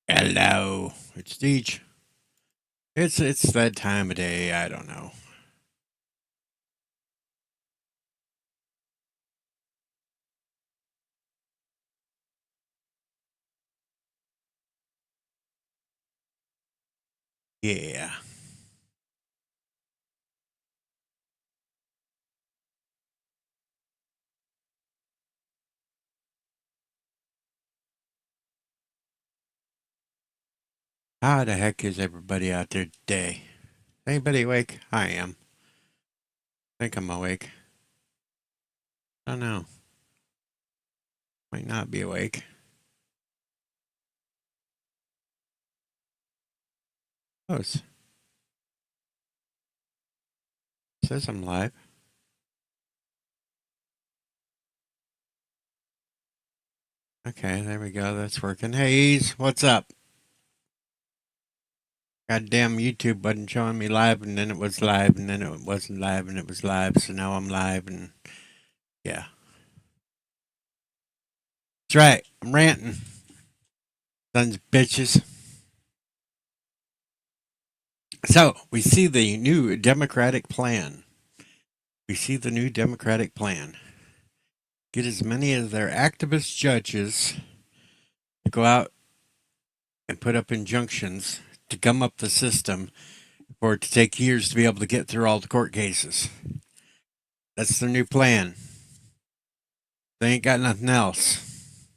Hello, it's Deej. It's that time of day. I don't know. Yeah. How the heck is everybody out there today? Anybody awake? I am. Think I'm awake. I don't know. Might not be awake. Oh, it says I'm live. Okay, there we go. That's working. Hey, Ease, what's up? Goddamn YouTube wasn't showing me live, and then it was live, and then it wasn't live, and it was live. So now I'm live, and yeah. That's right. I'm ranting. Sons of bitches. So we see the new Democratic plan. We see the new Democratic plan. Get as many of their activist judges to go out and put up injunctions to gum up the system for it to take years to be able to get through all the court cases. That's their new plan. They ain't got nothing else.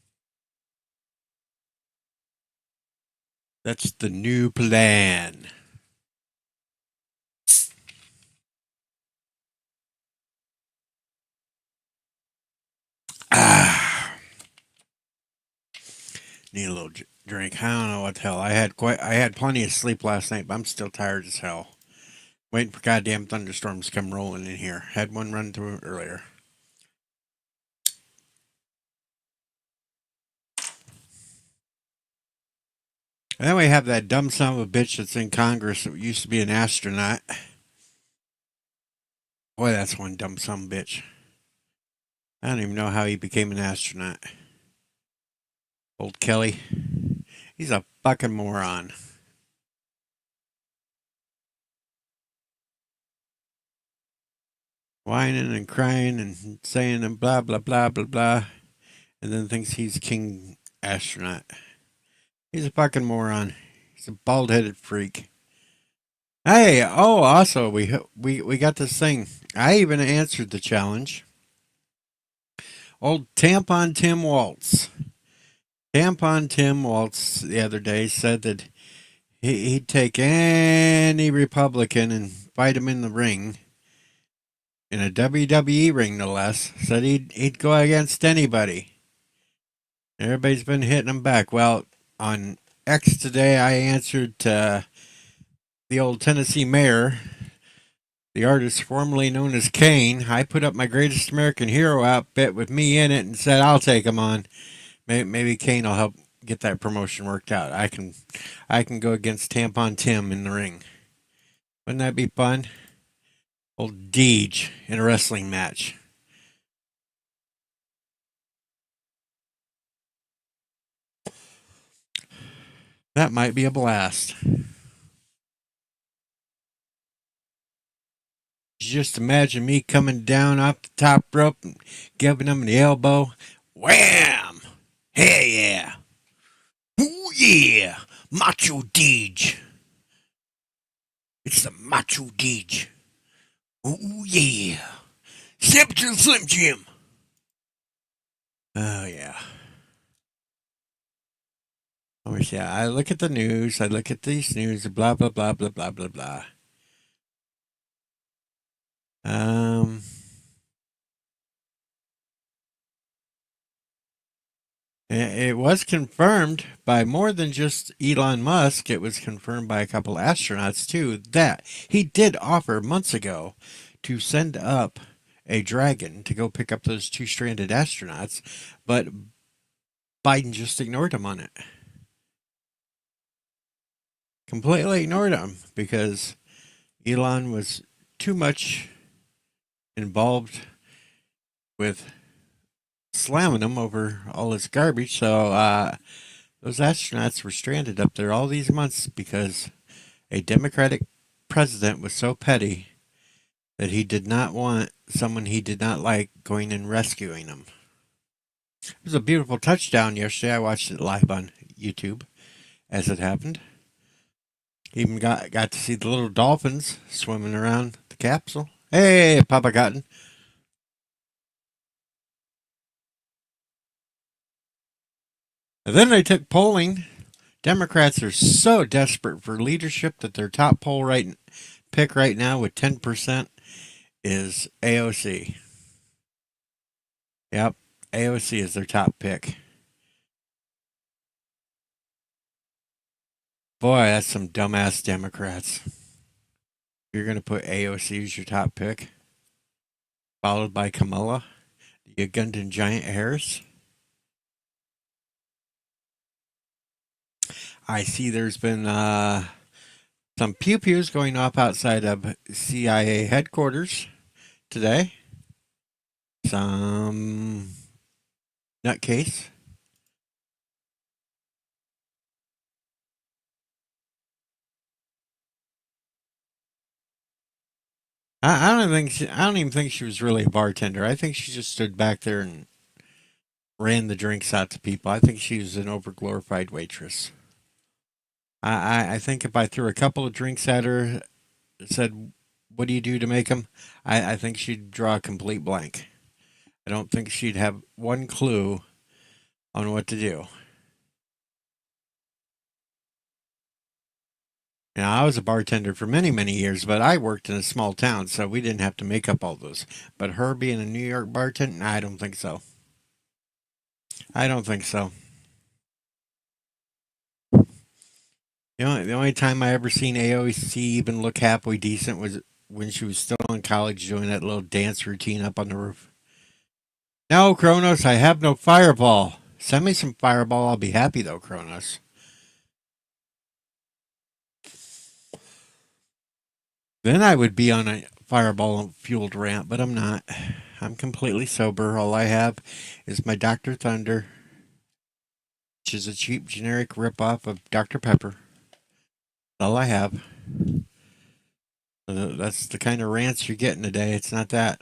That's the new plan. Ah, need a little drink. I don't know what the hell. I had plenty of sleep last night, but I'm still tired as hell. Waiting for goddamn thunderstorms to come rolling in here. Had one run through earlier. And then we have that dumb son of a bitch that's in Congress that used to be an astronaut. Boy, that's one dumb son of a bitch. I don't even know how he became an astronaut. Old Kelly. He's a fucking moron. Whining and crying and saying and blah, blah, blah, blah, blah. And then thinks he's king astronaut. He's a fucking moron. He's a bald headed freak. Hey, oh, also, we got this thing. I even answered the challenge. Old Tampon Tim Waltz. Tampon Tim Waltz the other day said that he'd take any Republican and fight him in the ring, in a WWE ring no less. Said he'd go against anybody. Everybody's been hitting him back. Well, on X today, I answered the old Tennessee mayor, the artist formerly known as Kane. I put up my Greatest American Hero outfit with me in it and said I'll take him on. Maybe Kane will help get that promotion worked out. I can go against Tampon Tim in the ring. Wouldn't that be fun? Old Deej in a wrestling match. That might be a blast. Just imagine me coming down off the top rope and giving him the elbow. Wham! Hey yeah! Ooh yeah! Macho Deej. It's the Macho Deej. Ooh yeah! Step to the Slim Jim. Oh yeah. Oh yeah. I look at the news. I look at these news. Blah blah blah blah blah blah blah. Um. It was confirmed by more than just Elon Musk. It was confirmed by a couple astronauts too that he did offer months ago to send up a Dragon to go pick up those two stranded astronauts, but Biden just ignored him on it. Completely ignored him because Elon was too much involved with slamming him over all his garbage. So Those astronauts were stranded up there all these months because a Democratic president was so petty that he did not want someone he did not like going and rescuing him. It was a beautiful touchdown yesterday. I watched it live on YouTube as it happened. Even got to see the little dolphins swimming around the capsule. Hey, Papa Cotton. And then they took polling. Democrats are so desperate for leadership that their top pick right now with 10% is AOC. Yep, AOC is their top pick. Boy, that's some dumbass Democrats. You're going to put AOC as your top pick, followed by Kamala, the Ugandan giant Harris. I see there's been some pew-pews going off outside of CIA headquarters today. Some nutcase. I don't even think she was really a bartender. I think she just stood back there and ran the drinks out to people. I think she was an overglorified waitress. I think if I threw a couple of drinks at her, said, "What do you do to make them?" I think she'd draw a complete blank. I don't think she'd have one clue on what to do. Now, I was a bartender for many, many years, but I worked in a small town, so we didn't have to make up all those. But her being a New York bartender, I don't think so. I don't think so. The only time I ever seen AOC even look halfway decent was when she was still in college doing that little dance routine up on the roof. No, Kronos, I have no fireball. Send me some fireball. I'll be happy though, Kronos. Then I would be on a fireball fueled rant, but I'm not. I'm completely sober. All I have is my Dr. Thunder, which is a cheap generic ripoff of Dr. Pepper. All I have. That's the kind of rants you're getting today. It's not that.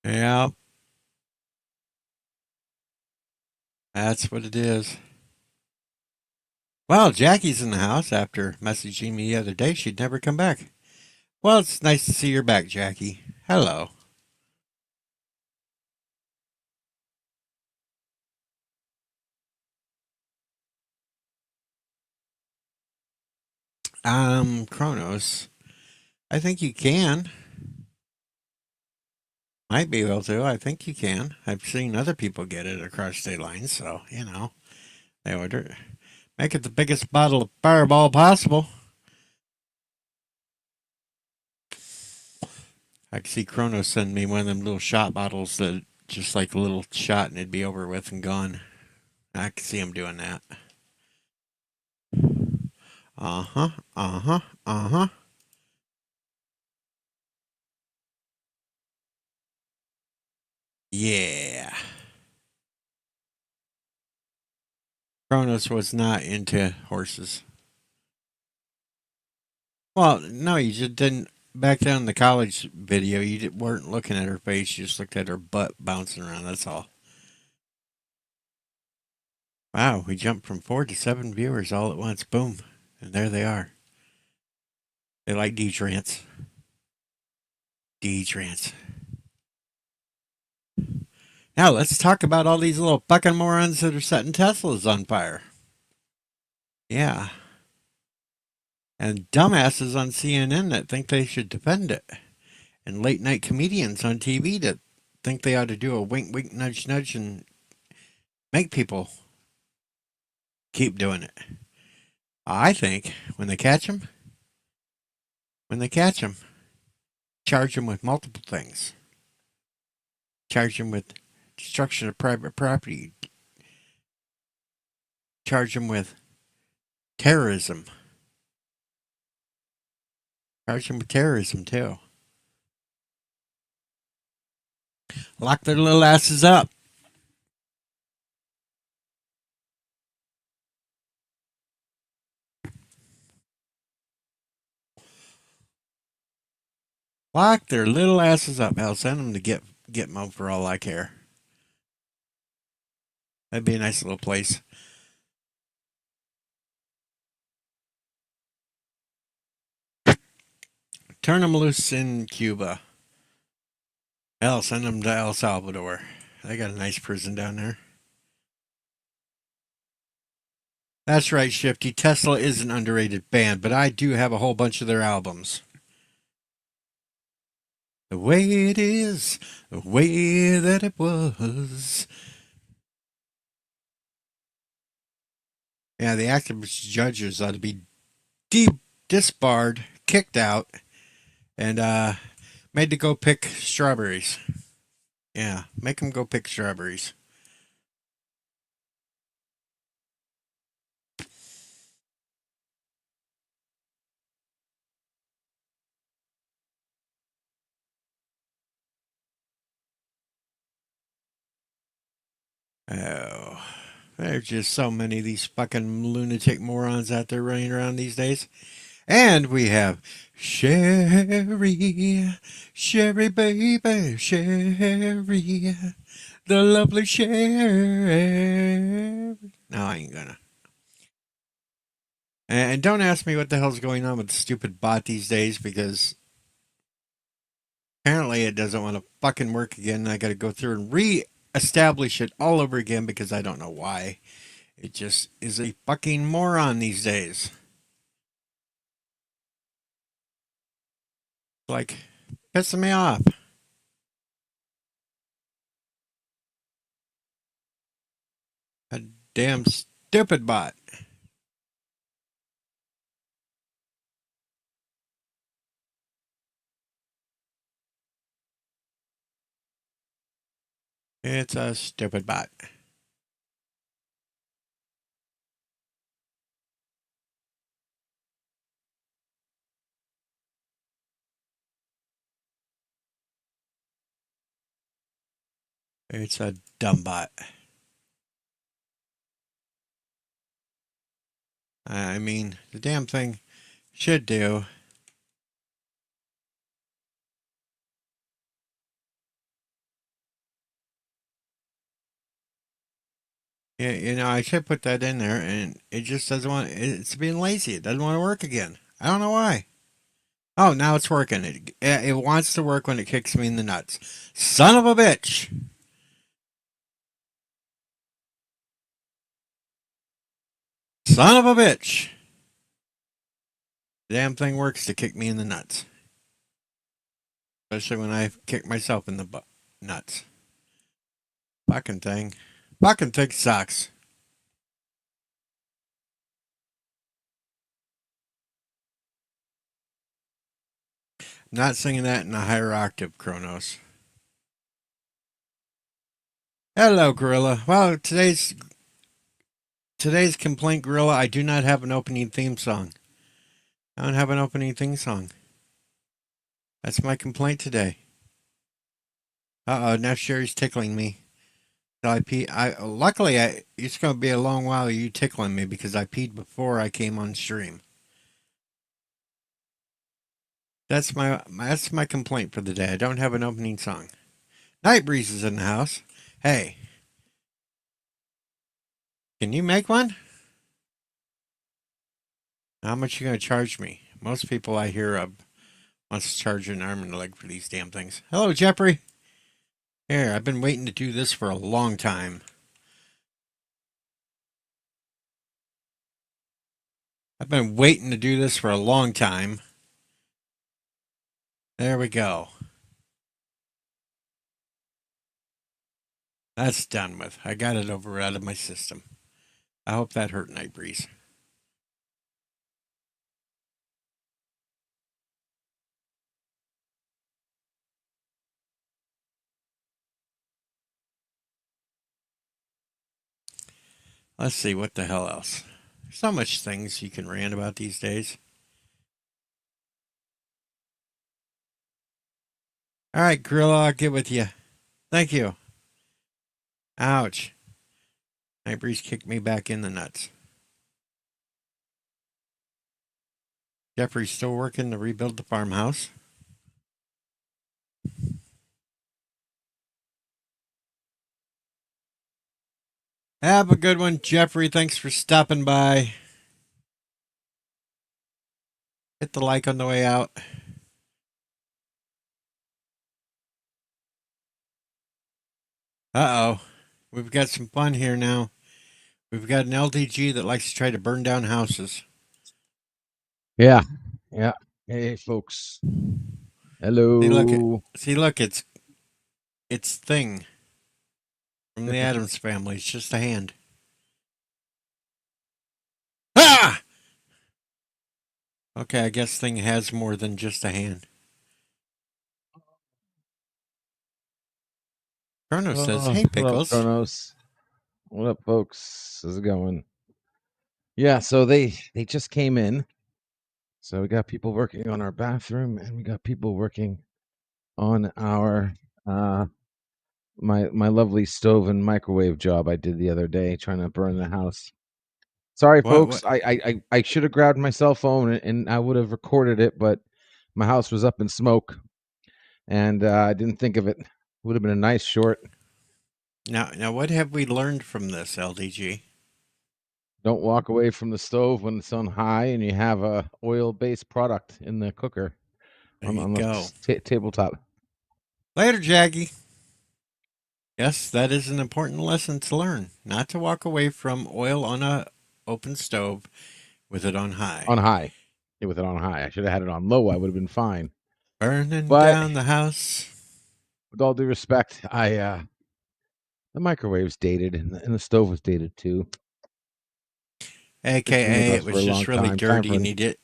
Yeah, that's what it is. Well, Jackie's in the house after messaging me the other day. She'd never come back. Well, it's nice to see you're back, Jackie. Hello. Kronos. I think you can. Might be able to. I think you can. I've seen other people get it across state lines, so, they order. Make it the biggest bottle of fireball possible. I could see Kronos send me one of them little shot bottles that just like a little shot and it'd be over with and gone. I could see him doing that. Uh huh. Uh huh. Uh huh. Yeah. Kronos was not into horses. Well, no, you just didn't. Back down in the college video, weren't looking at her face. You just looked at her butt bouncing around. That's all. Wow, we jumped from 4 to 7 viewers all at once. Boom. And there they are. They like Deej Rants. Deej Rants. Now let's talk about all these little fucking morons that are setting Teslas on fire. Yeah. And dumbasses on CNN that think they should defend it. And late night comedians on TV that think they ought to do a wink, wink, nudge, nudge and make people keep doing it. I think when they catch them, charge them with multiple things. Charge them with destruction of private property. Charge him with terrorism. Charge him with terrorism, too. Lock their little asses up. Lock their little asses up. Hell, send them to Gitmo for all I care. That'd be a nice little place. Turn them loose in Cuba. Hell, send them to El Salvador. They got a nice prison down there. That's right, Shifty. Tesla is an underrated band, but I do have a whole bunch of their albums. The way it is, the way that it was. Yeah, the activist judges ought to be disbarred, kicked out, and made to go pick strawberries. Yeah, make them go pick strawberries. Oh, there's just so many of these fucking lunatic morons out there running around these days. And we have Sherry, Sherry baby, Sherry, the lovely Sherry. No, I ain't gonna. And don't ask me what the hell's going on with the stupid bot these days because apparently it doesn't want to fucking work again. I gotta go through and re-establish it all over again because I don't know why. It just is a fucking moron these days. Like, pissing me off. A damn stupid bot. It's a stupid bot. It's a dumb bot. I mean, the damn thing should do. Yeah, I should put that in there, and it just doesn't want. It's being lazy. It doesn't want to work again. I don't know why. Oh, now it's working. It wants to work when it kicks me in the nuts. Son of a bitch! Son of a bitch! The damn thing works to kick me in the nuts, especially when I kick myself in the nuts. Fucking thing. Fucking thing sucks. Not singing that in a higher octave, Kronos. Hello, Gorilla. Well, today's complaint, Gorilla. I do not have an opening theme song. I don't have an opening theme song. That's my complaint today. Now Sherry's tickling me. So I pee. Luckily, it's going to be a long while of you tickling me because I peed before I came on stream. That's my complaint for the day. I don't have an opening song. Night Breeze is in the house. Hey, can you make one? How much you going to charge me? Most people I hear of wants to charge an arm and a leg for these damn things. Hello, Jeffrey. Here, I've been waiting to do this for a long time. I've been waiting to do this for a long time. There we go. That's done with. I got it over out of my system. I hope that hurt Night Breeze. Let's see, what the hell else? So much things you can rant about these days. All right, Gorilla, I'll get with you. Thank you. Ouch. My breeze kicked me back in the nuts. Jeffrey's still working to rebuild the farmhouse. Have a good one, Jeffrey. Thanks for stopping by. Hit the like on the way out. Uh oh. We've got some fun here now. We've got an LDG that likes to try to burn down houses. Yeah. Yeah. Hey, folks. See, look, Hello. it's Thing from the Adams family. It's just a hand. Ah! Okay, I guess Thing has more than just a hand. Chrono says, Oh, "Hey, what up, Pickles." Kronos? What up, folks? How's it going? Yeah, so they just came in. So we got people working on our bathroom, and we got people working on our my lovely stove and microwave job I did the other day, trying to burn the house. Sorry, What? folks. What? I should have grabbed my cell phone and I would have recorded it, but my house was up in smoke, and I didn't think of it. Would have been a nice short. Now, what have we learned from this, LDG? Don't walk away from the stove when it's on high and you have a oil-based product in the cooker There you on the go. tabletop. Later, Jaggy. Yes, that is an important lesson to learn. Not to walk away from oil on a open stove with it on high. On high. Yeah, with it on high. I should have had it on low. I would have been fine. Burning But down the house. with all due respect, the microwave's dated and the stove was dated too. It's been with AKA, us it for was a long just really time. dirty and he did.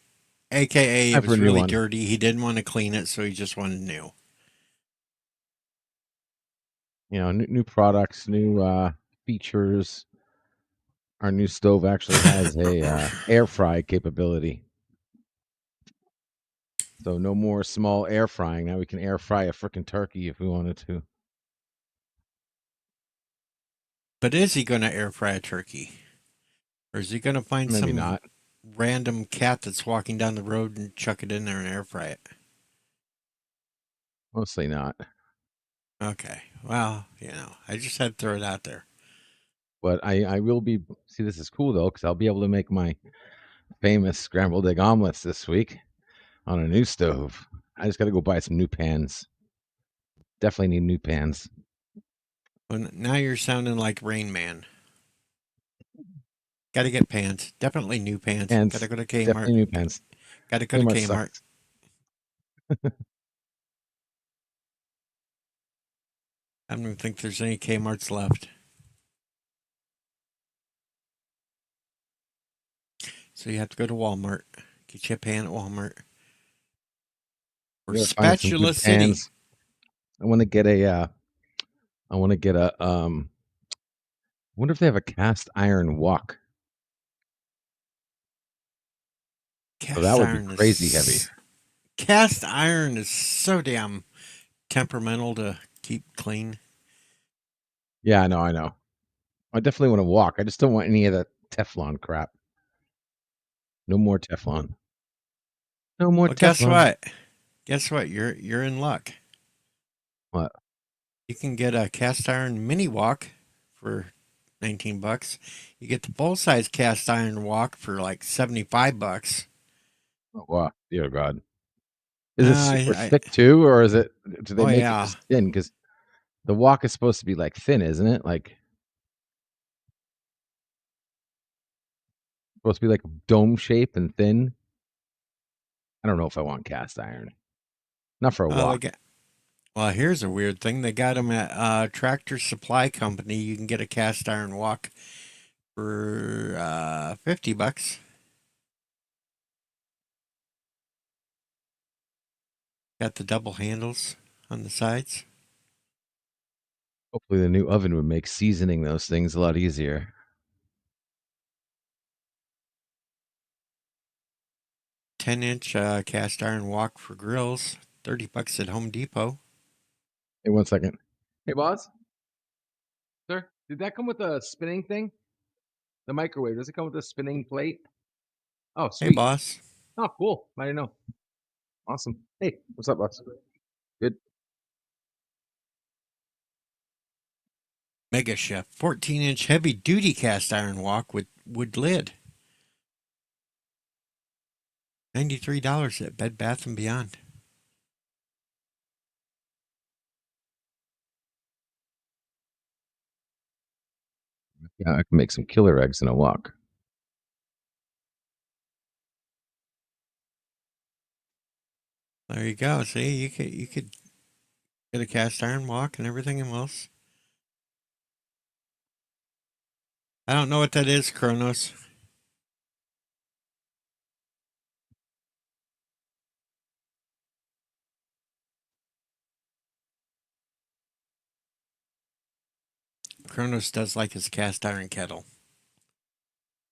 AKA, it Time for a was new really one. dirty. He didn't want to clean it, so he just wanted new. You know, new products, new features. Our new stove actually has a air fry capability. So no more small air frying. Now we can air fry a freaking turkey if we wanted to. But is he going to air fry a turkey? Or is he going to find Maybe some not. random cat that's walking down the road and chuck it in there and air fry it? Mostly not. Okay. Well, I just had to throw it out there. But I will be. See, this is cool though, because I'll be able to make my famous scrambled egg omelets this week on a new stove. I just got to go buy some new pans. Definitely need new pans. Well, now you're sounding like Rain Man. Got to get pants. Definitely new pants. Got to Pans. go to Kmart. Definitely new pans. Got to go to Kmart Kmart. sucks. I don't even think there's any Kmarts left. So you have to go to Walmart. Get you a pan at Walmart. I Or gotta find some Spatula good City. pans. I want to get a. I want to get a. I wonder if they have a cast iron wok. So that Cast would be iron crazy heavy. is cast iron is so damn temperamental to keep clean. Yeah, I know. I know. I definitely want to wok. I just don't want any of that Teflon crap. No more Teflon. No more Well, guess Teflon. what? Guess what? You're in luck. What? You can get a cast iron mini wok for $19. You get the full size cast iron wok for like $75. Oh, wow. Dear God. Is it super I thick too, or is it? Do they oh make it yeah. just thin? Because the wok is supposed to be like thin, isn't it? Like supposed to be like dome shape and thin. I don't know if I want cast iron. Not for a Oh, they wok. got. Well, here's a weird thing. They got them at Tractor Supply Company. You can get a cast iron wok for $50. Got the double handles on the sides. Hopefully, the new oven would make seasoning those things a lot easier. 10-inch cast iron wok for grills. $30 at Home Depot. Hey, 1 second. Hey, boss. Sir, did that come with a spinning thing? The microwave, does it come with a spinning plate? Oh, Hey, sweet. boss. Oh, cool. I didn't know. Awesome. Hey, what's up, boss? Good. Mega Chef 14-inch heavy duty cast iron wok with wood lid. $93 at Bed Bath and Beyond. Yeah, I can make some killer eggs in a wok. There you go. See, you could get a cast iron wok and everything else. I don't know what that is, Kronos. Kronos does like his cast iron kettle.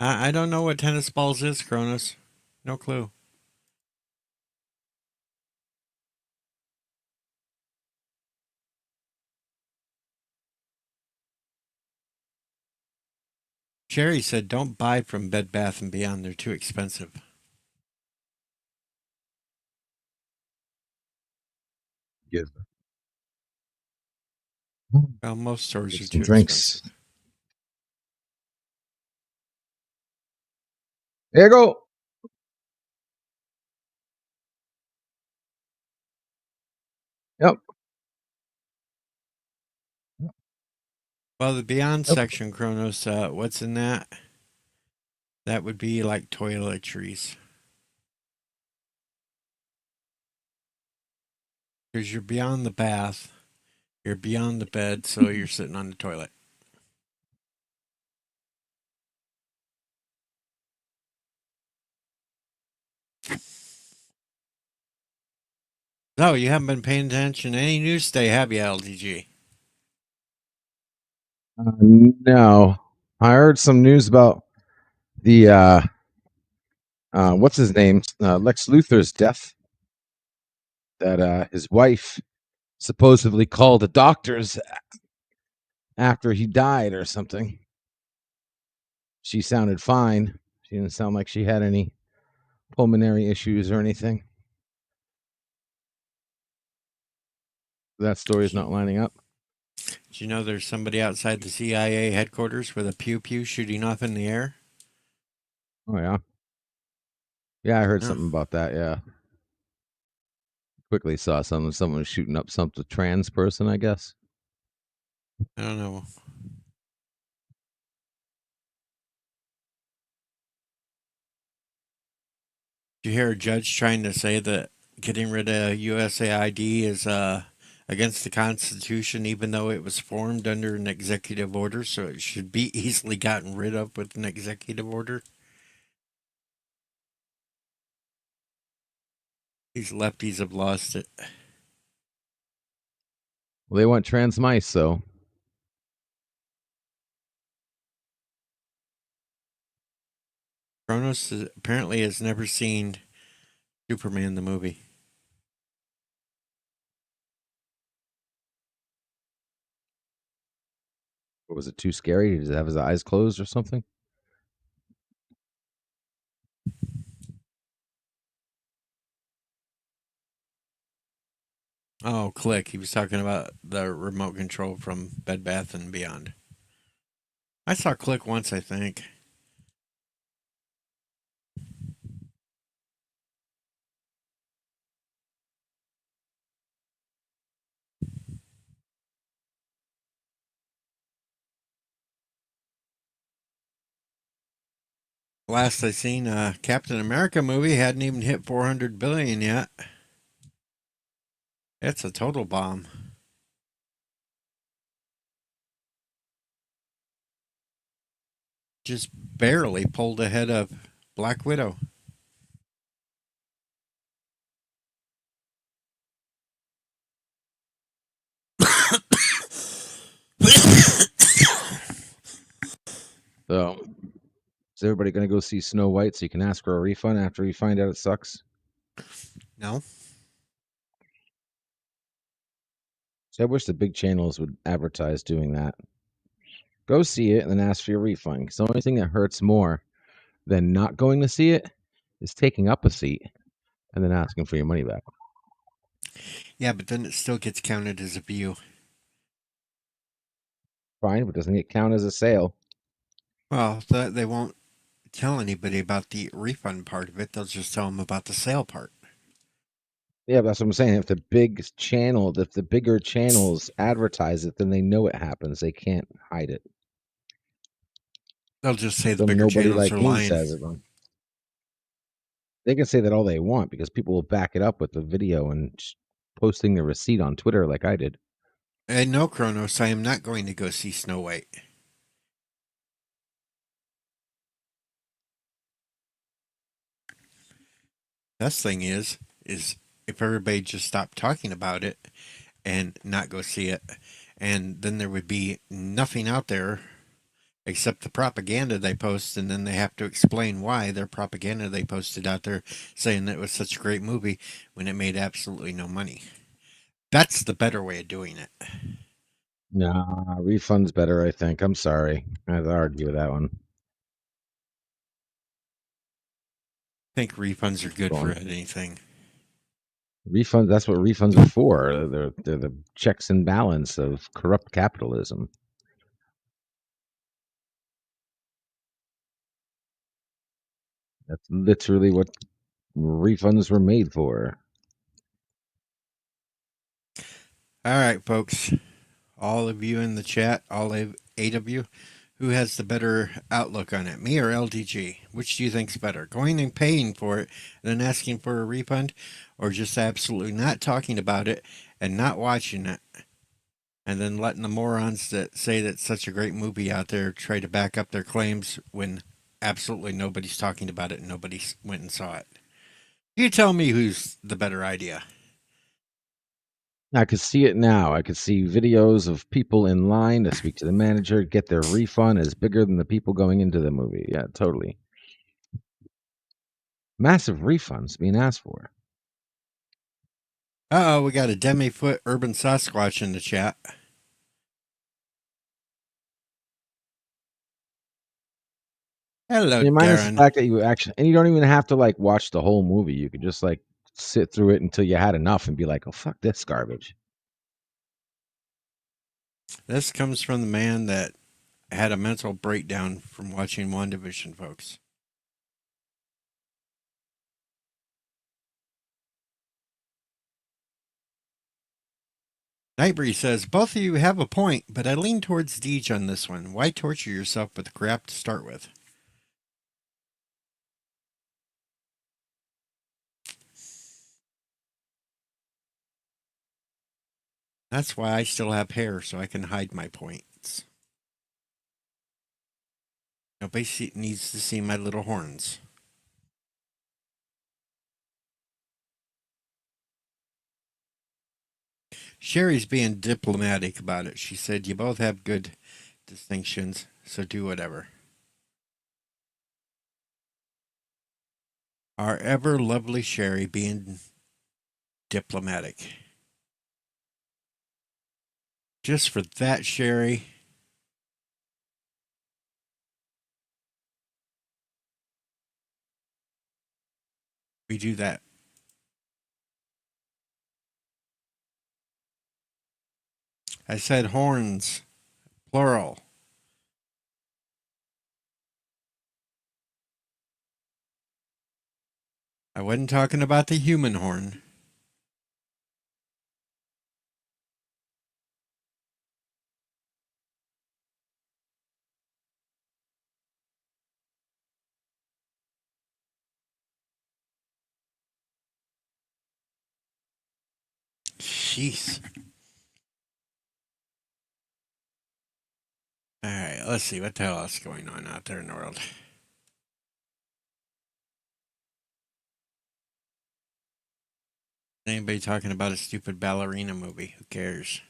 I don't know what tennis balls is, Kronos. No clue. Jerry said don't buy from Bed Bath and Beyond. They're too expensive. Give Well, most stores are some too drinks. expensive. There you go. Yep. Well, the Beyond Yep. section, Kronos, what's in that? That would be like toiletries. Because you're beyond the bath, you're beyond the bed, so you're sitting on the toilet. No, you haven't been paying attention to any news today, have you, LDG? No, I heard some news about the what's his name, Lex Luthor's death. That his wife supposedly called the doctors after he died or something. She sounded fine. She didn't sound like she had any pulmonary issues or anything. That story is not lining up. Do you know there's somebody outside the CIA headquarters with a pew pew shooting off in the air? Oh yeah, yeah, I heard No, something about that. Yeah, quickly saw something. Someone was shooting up some trans person, I guess. I don't know. Did you hear a judge trying to say that getting rid of USAID is against the Constitution, even though it was formed under an executive order, so it should be easily gotten rid of with an executive order? These lefties have lost it. Well, they want trans mice, so Kronos apparently has never seen Superman the movie. what was it too scary? Did he have his eyes closed or something? Oh, Click. He was talking about the remote control from Bed Bath and Beyond. I saw Click once, I think. Last I seen, Captain America movie hadn't even hit 400 billion yet. It's a total bomb. Just barely pulled ahead of Black Widow. So Is everybody going to go see Snow White so you can ask for a refund after you find out it sucks? No? So I wish the big channels would advertise doing that. Go see it and then ask for your refund. 'Cause the only thing that hurts more than not going to see it is taking up a seat and then asking for your money back. Yeah, but then it still gets counted as a view. Fine, but doesn't it count as a sale? Well, they won't tell anybody about the refund part of it. They'll just tell them about the sale part. Yeah, but that's what I'm saying. If the bigger channels advertise it, then they know it happens. They can't hide it. They'll just say the So bigger nobody channels like are me lying. says it. They can say that all they want because people will back it up with the video and posting the receipt on Twitter like I did. And no, Kronos, I am not going to go see Snow White. Best thing is if everybody just stopped talking about it and not go see it, and then there would be nothing out there except the propaganda they post, and then they have to explain why their propaganda they posted out there saying that it was such a great movie when it made absolutely no money. That's the better way of doing it. I Nah, refund's better, I think. I'm sorry. I'd argue with that one. think refunds are good for Going. anything. Refunds, that's what refunds are for. They're the checks and balance of corrupt capitalism. That's literally what refunds were made for. All right, folks. All of you in the chat, eight of you, who has the better outlook on it, me or LDG? Which do you think's better? Going and paying for it and then asking for a refund, or just absolutely not talking about it and not watching it, and then letting the morons that say that's such a great movie out there try to back up their claims when absolutely nobody's talking about it and nobody went and saw it? You tell me who's the better idea. I could see it now. I could see videos of people in line to speak to the manager, get their refund is bigger than the people going into the movie. Yeah, totally. Massive refunds being asked for. Uh oh, we got a Demi-foot urban Sasquatch in the chat. Hello, You minus the Darren. fact that you actually, and you don't even have to like watch the whole movie. You could just like sit through it until you had enough and be like, oh, fuck this garbage. This comes from the man that had a mental breakdown from watching WandaVision, folks. Nightbreeze says, both of you have a point, but I lean towards Deej on this one. Why torture yourself with crap to start with? That's why I still have hair, so I can hide my points. Nobody needs to see my little horns. Sherry's being diplomatic about it. She said, you both have good distinctions, so do whatever. Our ever lovely Sherry being diplomatic. Just for that, Sherry, we do that. I said horns, plural. I wasn't talking about the human horn. Jeez. All right, let's see what the hell is going on out there in the world. Anybody talking about a stupid ballerina movie? Who cares?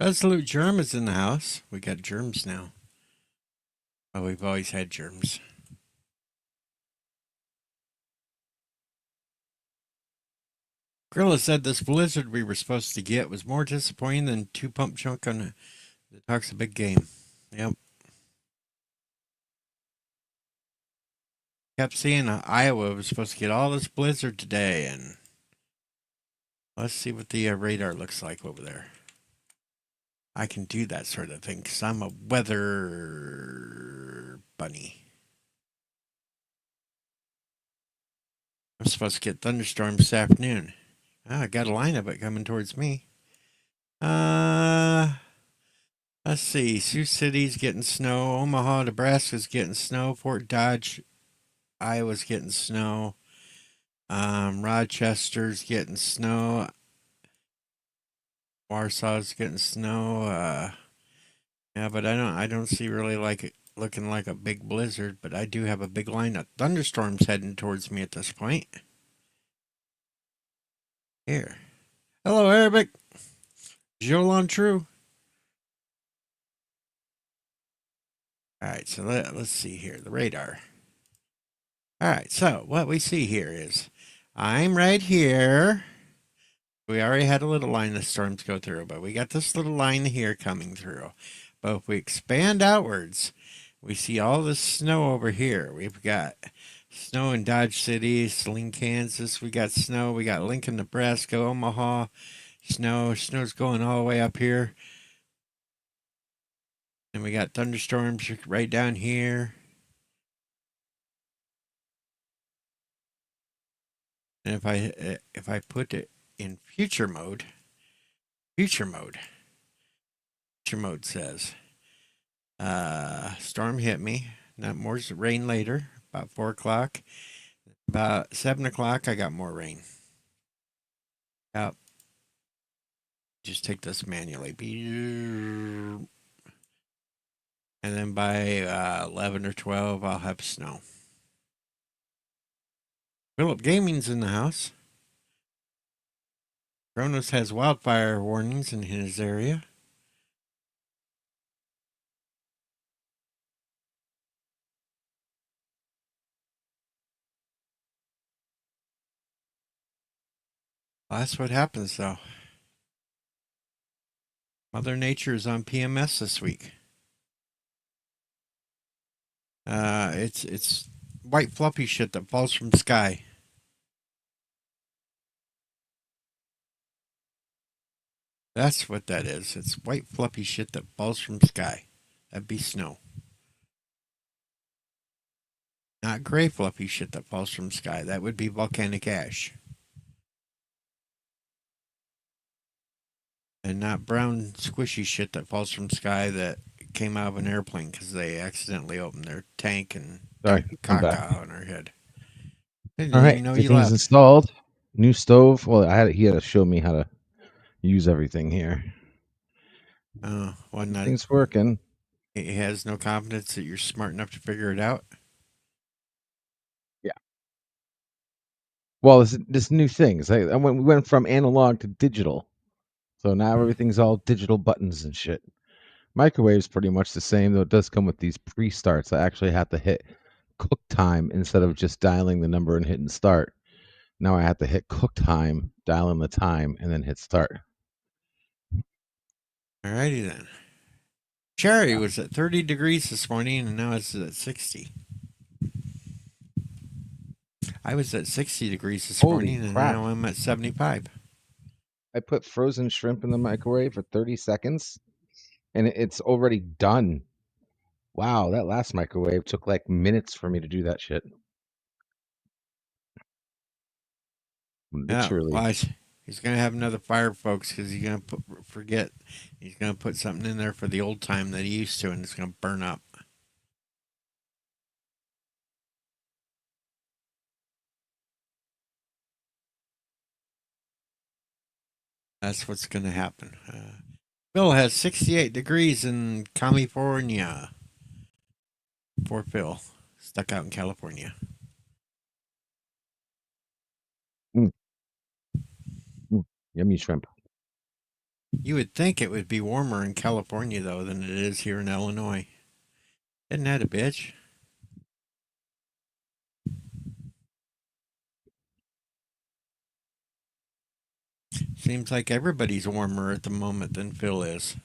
Resolute Germ is in the house. We got germs now. Oh, we've always had germs. Grilla said this blizzard we were supposed to get was more disappointing than two pump chunk on the talks a big game. Yep. Kept seeing Iowa was supposed to get all this blizzard today, and let's see what the radar looks like over there. I can do that sort of thing because I'm a weather bunny. I'm supposed to get thunderstorms this afternoon. Oh, I got a line of it coming towards me. Let's see. Sioux City's getting snow. Omaha, Nebraska's getting snow. Fort Dodge, Iowa's getting snow. Rochester's getting snow. Warsaw's getting snow. Yeah, but I don't see really like it looking like a big blizzard, but I do have a big line of thunderstorms heading towards me at this point. Here. Hello, Arabic. Jolan True. All right, so let's see here. The radar. All right, so what we see here is I'm right here. We already had a little line of storms go through, but we got this little line here coming through. But if we expand outwards, we see all this snow over here. We've got snow in Dodge City, Saline, Kansas. We got snow. We got Lincoln, Nebraska, Omaha. Snow. Snow's going all the way up here. And we got thunderstorms right down here. And if I put it in future mode says, storm hit me. Not more rain later, about 4 o'clock. About 7 o'clock, I got more rain. Yep. Just take this manually. And then by 11 or 12, I'll have snow. Philip Gaming's in the house. Kronos has wildfire warnings in his area. Well, that's what happens, though. Mother Nature is on PMS this week. It's white fluffy shit that falls from the sky. That's what that is. It's white fluffy shit that falls from the sky. That'd be snow. Not gray fluffy shit that falls from the sky. That would be volcanic ash. And not brown squishy shit that falls from the sky that came out of an airplane because they accidentally opened their tank and Sorry, dumped I'm back. caca on our head. I All didn't right, even know you everything's left. installed. New stove. Well, he had to show me how to use everything here. Oh, well, not. Everything's working. He has no confidence that you're smart enough to figure it out. Yeah. Well, this new thing. We went from analog to digital, so now everything's all digital buttons and shit. Microwave's pretty much the same, though it does come with these pre-starts. I actually have to hit cook time instead of just dialing the number and hitting start. Now I have to hit cook time, dial in the time, and then hit start. Alrighty then. Cherry Yeah. was at 30 degrees this morning and now it's at 60. I was at 60 degrees this Holy morning and crap. now I'm at 75. I put frozen shrimp in the microwave for 30 seconds and it's already done. Wow, that last microwave took like minutes for me to do that shit. Yeah, Literally. watch. He's going to have another fire, folks, because he's going to forget. He's going to put something in there for the old time that he used to, and it's going to burn up. That's what's going to happen. Phil has 68 degrees in California. Poor Phil, stuck out in California. Mm, Yummy shrimp. You would think it would be warmer in California, though, than it is here in Illinois. Isn't that a bitch? Seems like everybody's warmer at the moment than Phil is.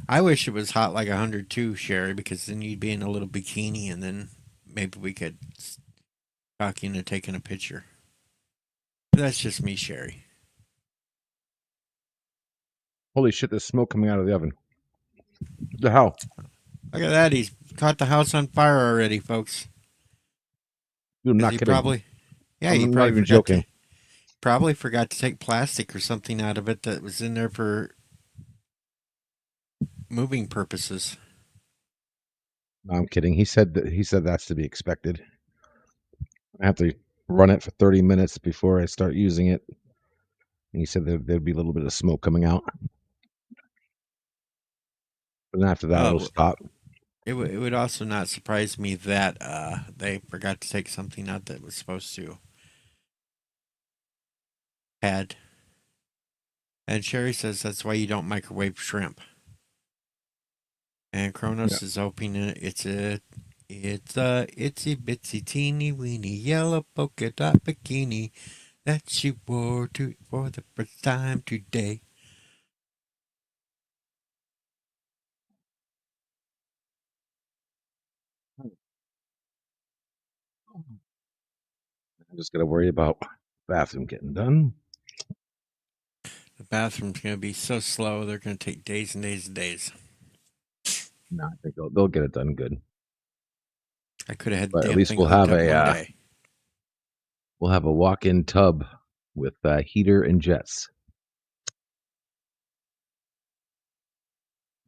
I wish it was hot like 102, Sherry, because then you'd be in a little bikini and then maybe we could talk you into taking a picture. But that's just me, Sherry. Holy shit, there's smoke coming out of the oven. What the hell? Look at that. He's caught the house on fire already, folks. Dude, I'm Because not he kidding. probably, yeah, he I'm not probably even forgot joking. to take plastic or something out of it that was in there for moving purposes. No, I'm kidding. He said that's to be expected. I have to run it for 30 minutes before I start using it. And he said there'd be a little bit of smoke coming out. But then after that, it'll Oh, stop. it would also not surprise me that they forgot to take something out that was supposed to had. And Sherry says that's why you don't microwave shrimp. And Yeah. Kronos is hoping it's a itsy bitsy teeny weeny yellow polka dot bikini that she wore for the first time today. I just got to worry about bathroom getting done. The bathroom's gonna be so slow; they're gonna take days and days and days. No, I think they'll get it done good. I could have had the But at damn least thing hooked up one day. we'll have a walk-in tub with heater and jets.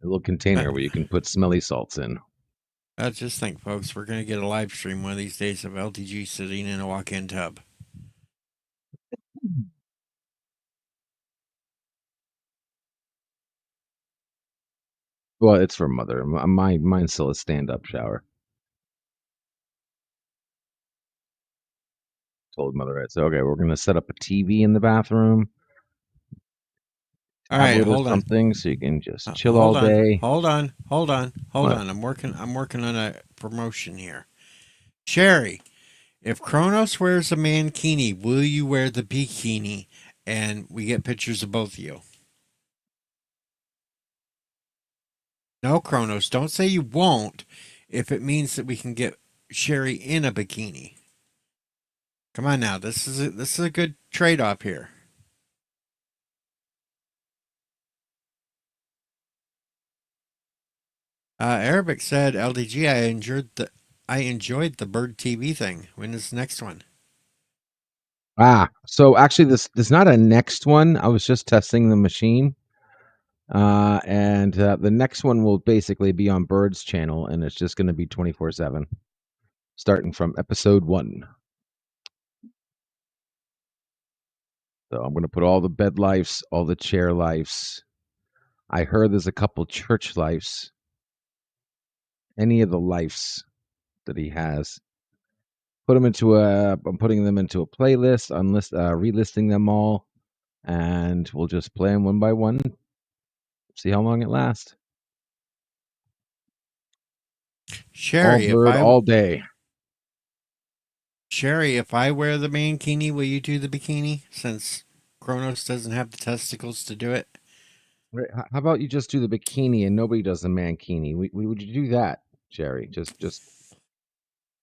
A little Uh, container where you can put smelly salts in. I just think, folks, we're gonna get a live stream one of these days of LTG sitting in a walk-in tub. Well, it's for mother. Mine's still a stand-up shower. Told mother, I said, okay, we're gonna set up a TV in the bathroom, All right, tablet or hold on. something, so you can just chill all Hold on, day. hold on, hold on, hold What? on. I'm working on a promotion here. Sherry, if Kronos wears a mankini, will you wear the bikini? And we get pictures of both of you. No, Kronos, don't say you won't. If it means that we can get Sherry in a bikini. Come on now, this is a good trade off here. Arabic said, "LDG, I enjoyed the bird TV thing. When is the next one?" So actually, this not a next one. I was just testing the machine, and the next one will basically be on Bird's channel, and it's just going to be 24/7, starting from episode 1. So I'm going to put all the bed lives, all the chair lives. I heard there's a couple church lives. Any of the lives that he has, I'm putting them into a playlist, relisting them all, and we'll just play them one by one. See how long it lasts. All Sherry, Bird, all day. If I wear the mankini, will you do the bikini? Since Kronos doesn't have the testicles to do it. Right, how about you just do the bikini and nobody does the mankini? Would you do that, Jerry? Just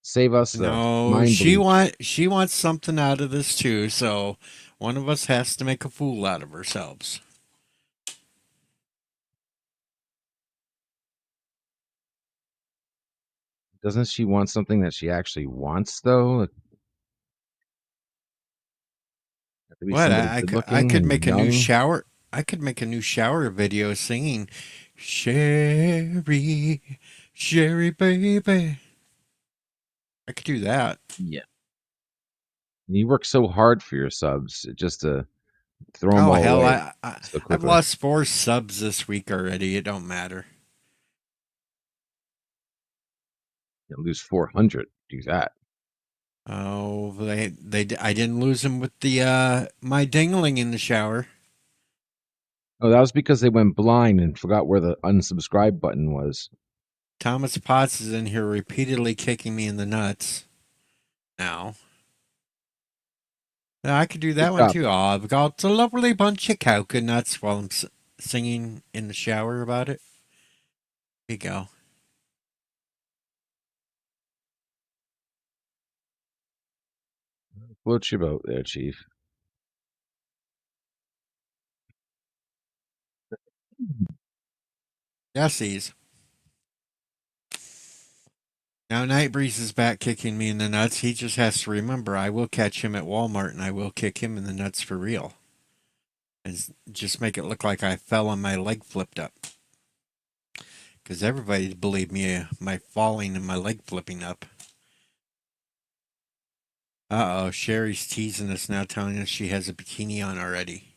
save us the No, mind bleach. she wants something out of this too. So one of us has to make a fool out of ourselves. Doesn't she want something that she actually wants, though? Like, have to be What somebody good I looking could and make a new young. shower. I could make a new shower video singing, Sherry, Sherry, baby. I could do that. Yeah. And you work so hard for your subs just to throw them Oh all hell, away so I've quickly. lost 4 subs this week already. It don't matter. You lose 400. Do that. Oh, I didn't lose him with the my dingling in the shower. Oh, that was because they went blind and forgot where the unsubscribe button was. Thomas Potts is in here repeatedly kicking me in the nuts. Now, yeah, I could do Good that one job. too. Oh, I've got a lovely bunch of coconuts while I'm singing in the shower about it. Here you go. Float your boat there, Chief. Yesies. Now Nightbreeze is back kicking me in the nuts. He just has to remember I will catch him at Walmart and I will kick him in the nuts for real. And just make it look like I fell and my leg flipped up. Because everybody believed me, my falling and my leg flipping up. Uh oh, Sherry's teasing us now, telling us she has a bikini on already.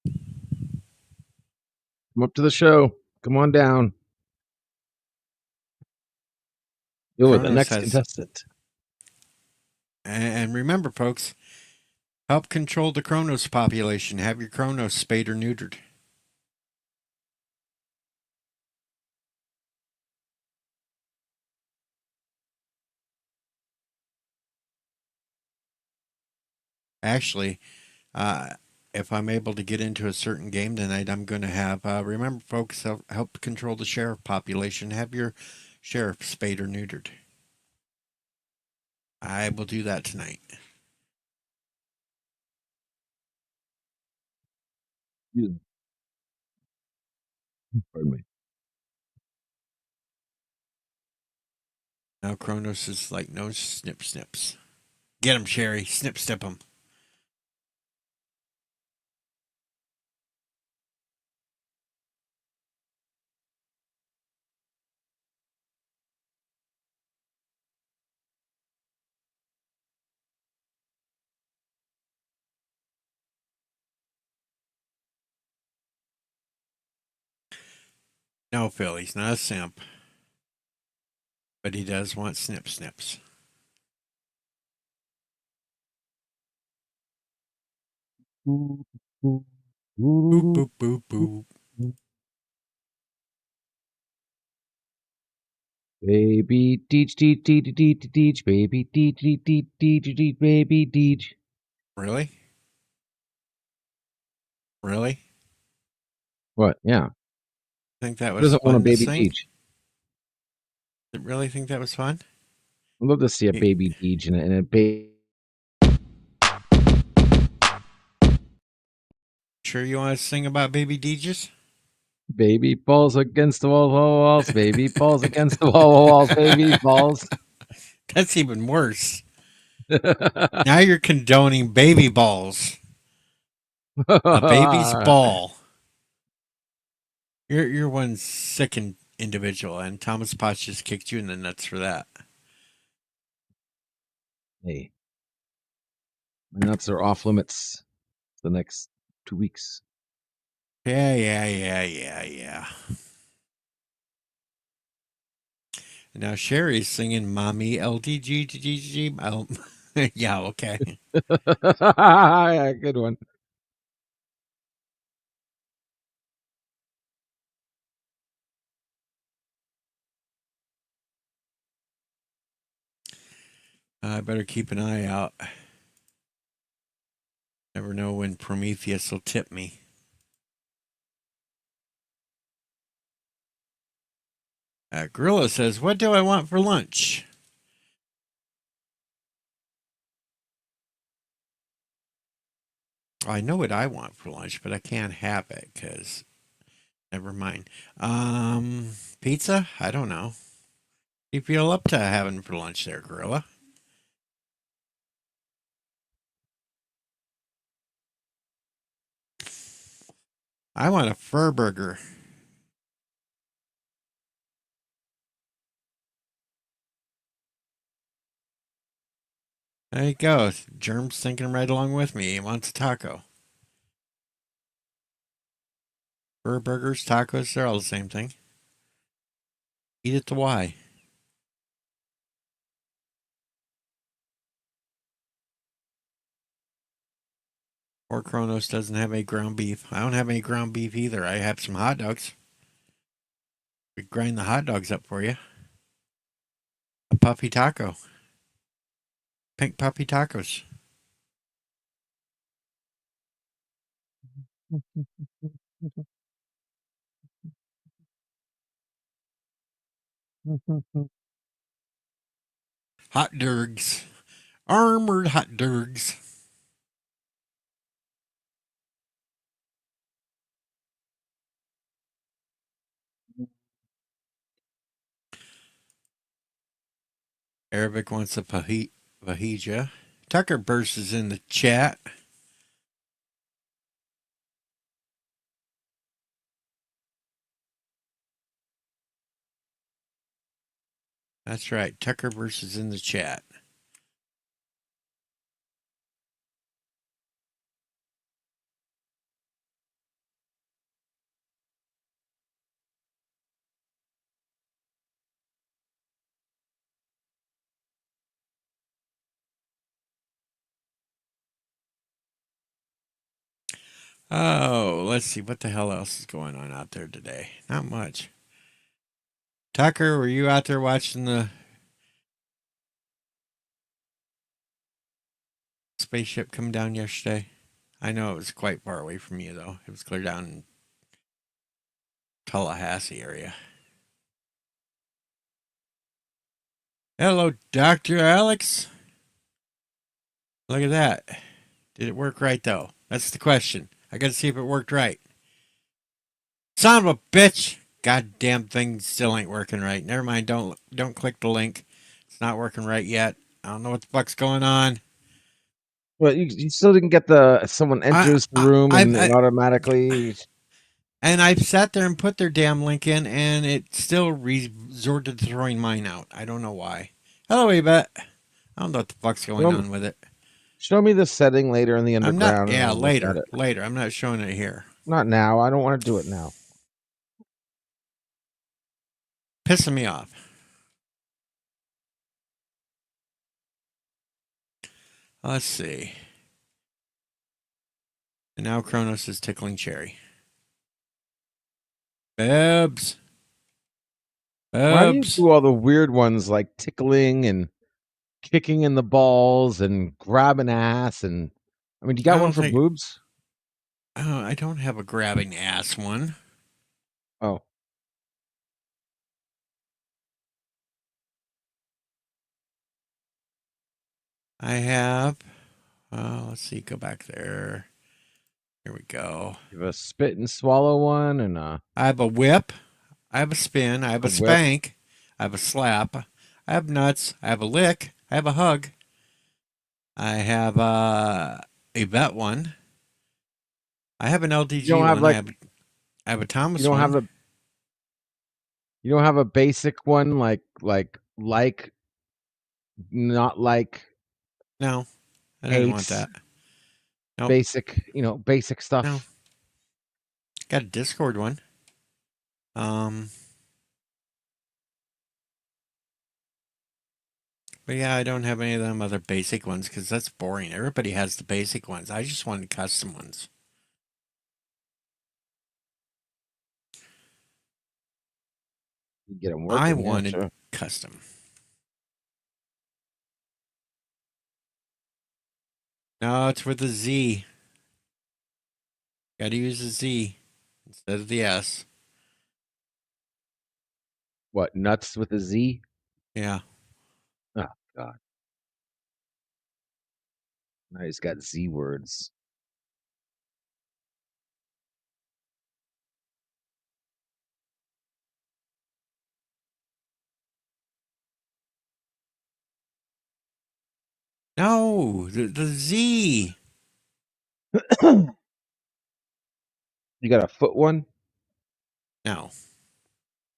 Come up to the show. Come on down. You're the Kronos next has, contestant. and remember, folks, help control the Kronos population. Have your Kronos spayed or neutered. Actually, uh, if I'm able to get into a certain game tonight, I'm going to have, remember, folks, help control the sheriff population. Have your sheriff spayed or neutered. I will do that tonight. You- Pardon me. Now Kronos is like, no snip snips. Get him, Sherry. Snip snip him. No, Phil, he's not a simp, but he does want snip snips. Boop, boop, boop, boop. Baby Deej, Deej, Deej, Deej, Deej, baby Deej, Deej, Deej, Deej, Deej, baby Deej. Really? Really? What? Yeah. Think that Who was doesn't want a fun to baby sing? Deej? Really think that was fun? I'd love to see a You baby Deej in a baby. sure you want to sing about baby Deeges? Baby falls against the walls. Baby falls against the walls. Baby falls. That's even worse. Now you're condoning baby balls. A baby's ball. You're one sick individual, and Thomas Potts just kicked you in the nuts for that. Hey, my nuts are off limits the next 2 weeks. Yeah. Now Sherry's singing "Mommy LDGGG." Oh, yeah, okay. Yeah, good one. I better keep an eye out. Never know when Prometheus will tip me. Gorilla says, "What do I want for lunch?" I know what I want for lunch, but I can't have it because never mind. Pizza? I don't know. You feel up to having for lunch there, Gorilla? I want a fur burger. There you go. Germ's thinking right along with me. He wants a taco. Fur burgers, tacos, they're all the same thing. Eat it to why. Poor Kronos doesn't have any ground beef. I don't have any ground beef either. I have some hot dogs. We grind the hot dogs up for you. A puffy taco. Pink puffy tacos. Hot dogs. Armored hot dogs. Arabic wants a fajita. Tucker Burst is in the chat. That's right. Tucker Burst is in the chat. Oh, let's see. What the hell else is going on out there today? Not much. Tucker, were you out there watching the spaceship come down yesterday? I know it was quite far away from you, though. It was clear down in Tallahassee area. Hello, Dr. Alex. Look at that. Did it work right, though? That's the question. I got to see if it worked right. Son of a bitch! Goddamn thing still ain't working right. Never mind. Don't click the link. It's not working right yet. I don't know what the fuck's going on. Well, you still didn't get the someone enters the room and it automatically. And I've sat there and put their damn link in, and it still resorted to throwing mine out. I don't know why. Hello, Yvette. I don't know what the fuck's going on with it. Show me the setting later in the I'm not. underground. Yeah, later. Later. I'm not showing it here. Not now. I don't want to do it now. Pissing me off. Let's see. And now Kronos is tickling Cherry. Babs. Why do you Babs. do all the weird ones like tickling and kicking in the balls and grabbing ass? And I mean, you got one for boobs? Oh, I don't have a grabbing ass one. Oh. I have. Let's see. Go back there. Here we go. You have a spit and swallow one, and I have a whip. I have a spin. I have a spank. I have a slap. I have nuts. I have a lick. I have a hug. I have a vet one. I have an LDG you don't have one. like, I have a Thomas you don't one. have a. You don't have a basic one like not like. No, I didn't want that. Nope. Basic, basic stuff. No. Got a Discord one. But yeah, I don't have any of them other basic ones because that's boring. Everybody has the basic ones. I just wanted custom ones. You get them working. I wanted custom. No, it's with a Z. Got to use a Z instead of the S. What, nuts with a Z? Yeah. Oh, God. Now he's got Z words. No, the Z. You got a foot one? No.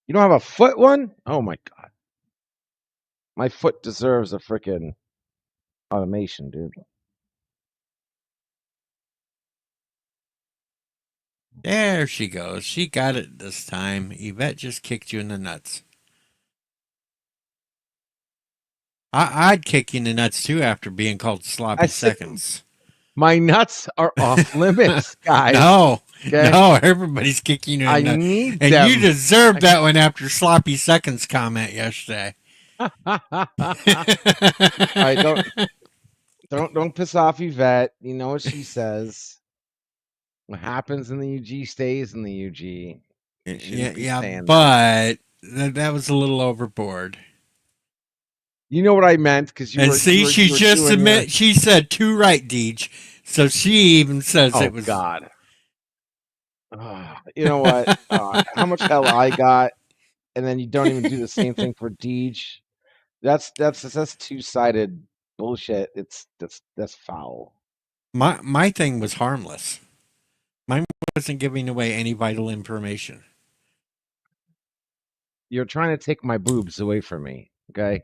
You don't have a foot one? Oh, my God. My foot deserves a freaking automation, dude. There she goes. She got it this time. Yvette just kicked you in the nuts. I'd kick you in the nuts too after being called sloppy seconds. My nuts are off limits, guys. No, Okay, no, everybody's kicking you I in the, need and you them. deserved that one after Sloppy Seconds comment yesterday. All right, don't piss off Yvette. You know what she says. What happens in the UG stays in the UG. You Yeah, shouldn't be yeah, saying that. but that was a little overboard. You know what I meant because you And were you see, were she you were just doing your. admit she said two right, Deej. So she even says it Oh was. God. You know what? How much hell I got, and then you don't even do the same thing for Deej. That's two-sided bullshit. That's foul. My thing was harmless. Mine wasn't giving away any vital information. You're trying to take my boobs away from me. Okay.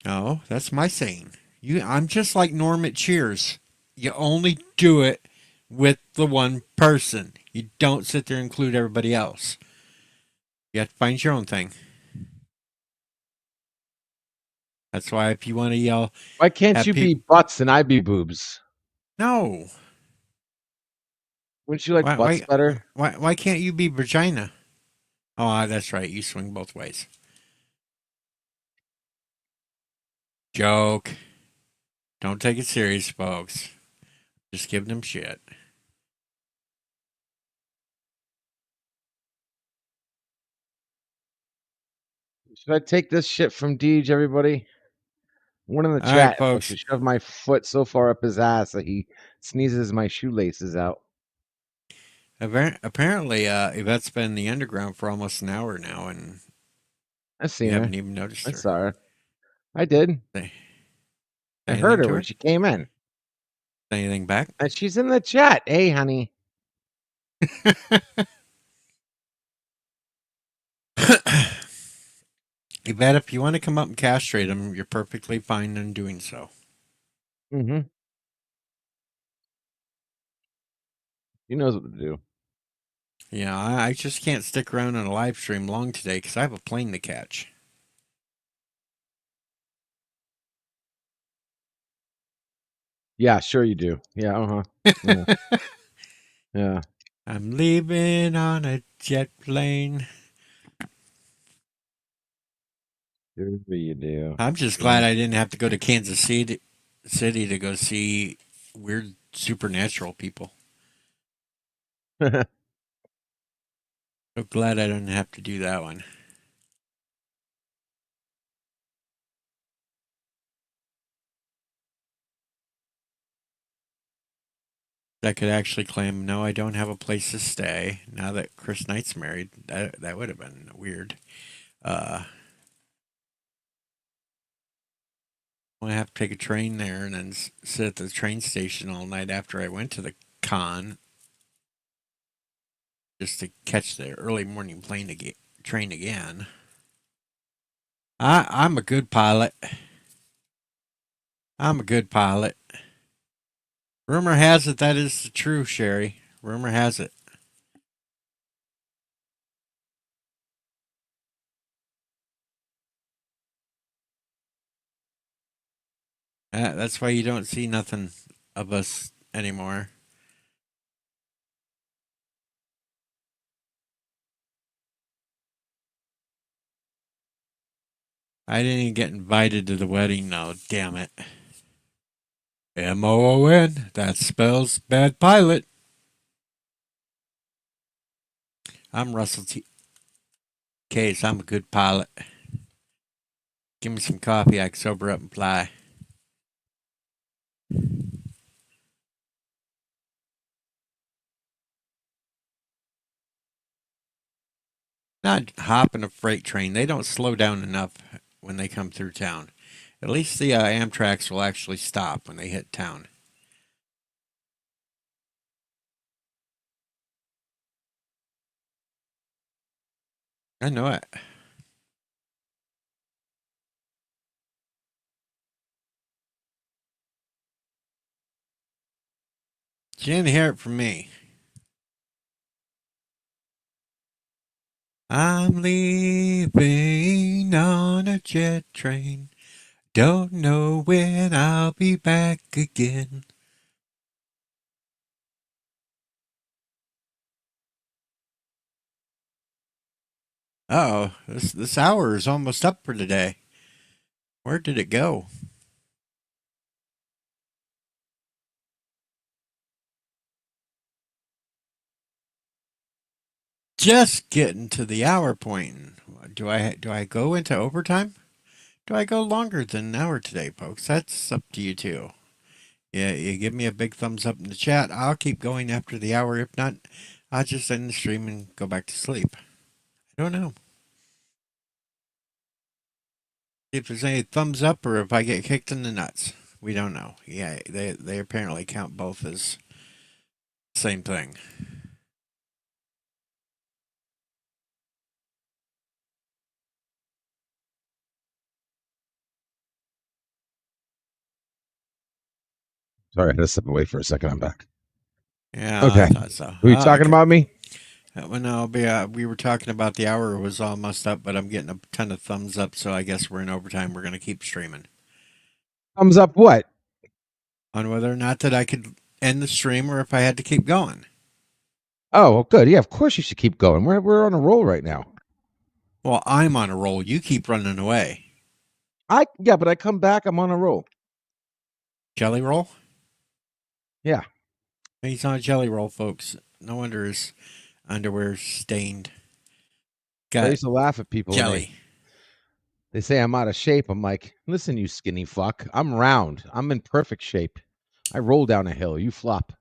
No, that's my saying. I'm just like Norm at Cheers. You only do it with the one person. You don't sit there and include everybody else. You have to find your own thing. That's why if you want to yell Why can't at you be people, butts and I be boobs? no. Wouldn't you like Why butts why better? why can't you be vagina? Oh, that's right. You swing both ways. Joke. Don't take it serious, folks. Just give them shit. Should I take this shit from Deej, everybody? One in the All right, chat wants folks. to shove my foot so far up his ass that he sneezes my shoelaces out. Apparently, Yvette's been in the underground for almost an hour now, and I you seen her. haven't even noticed I her. saw her. I did. Say, I say heard anything her to when her? she came in. Say anything back? And she's in the chat. Hey, honey. Yvette, if you want to come up and castrate him, you're perfectly fine in doing so. Mm-hmm. He knows what to do. Yeah, I just can't stick around on a live stream long today because I have a plane to catch. Yeah, sure you do. Yeah, uh-huh. Yeah. Yeah. I'm leaving on a jet plane. Sure you do. I'm just Yeah. glad I didn't have to go to Kansas City to go see weird supernatural people. So glad I didn't have to do that one. I could actually claim, no, I don't have a place to stay. Now that Chris Knight's married, that would have been weird. I have to take a train there and then sit at the train station all night after I went to the con just to catch the early morning train again. I'm a good pilot. I'm a good pilot. Rumor has it that is true, Sherry. Rumor has it. That's why you don't see nothing of us anymore. I didn't even get invited to the wedding. No, damn it. MOON. That spells bad pilot. I'm Russell T. Case. I'm a good pilot. Give me some coffee. I can sober up and fly. Not hopping a freight train. They don't slow down enough when they come through town. At least the Amtraks will actually stop when they hit town. I know it. You didn't hear it from me. I'm leaving on a jet train. Don't know when I'll be back again. Oh, this hour is almost up for today. Where did it go? Just getting to the hour point. Do I go into overtime? Do I go longer than an hour today, folks? That's up to you too. Yeah, you give me a big thumbs up in the chat. I'll keep going after the hour. If not, I'll just end the stream and go back to sleep. I don't know. If there's any thumbs up or if I get kicked in the nuts. We don't know. Yeah, they apparently count both as the same thing. Sorry, I had to step away for a second. I'm back. Yeah, I Okay. thought so. Were you Oh, talking okay. about me? Well, no, we were talking about the hour was almost up, but I'm getting a ton of thumbs up, so I guess we're in overtime. We're going to keep streaming. Thumbs up what? On whether or not that I could end the stream or if I had to keep going. Oh, well, good. Yeah, of course you should keep going. We're on a roll right now. Well, I'm on a roll. You keep running away. But I come back, I'm on a roll. Jelly roll? Yeah. He's on a jelly roll, folks. No wonder his underwear's stained. I Got used to laugh at people when jelly. they say I'm out of shape. I'm like, listen, you skinny fuck. I'm round. I'm in perfect shape. I roll down a hill. You flop.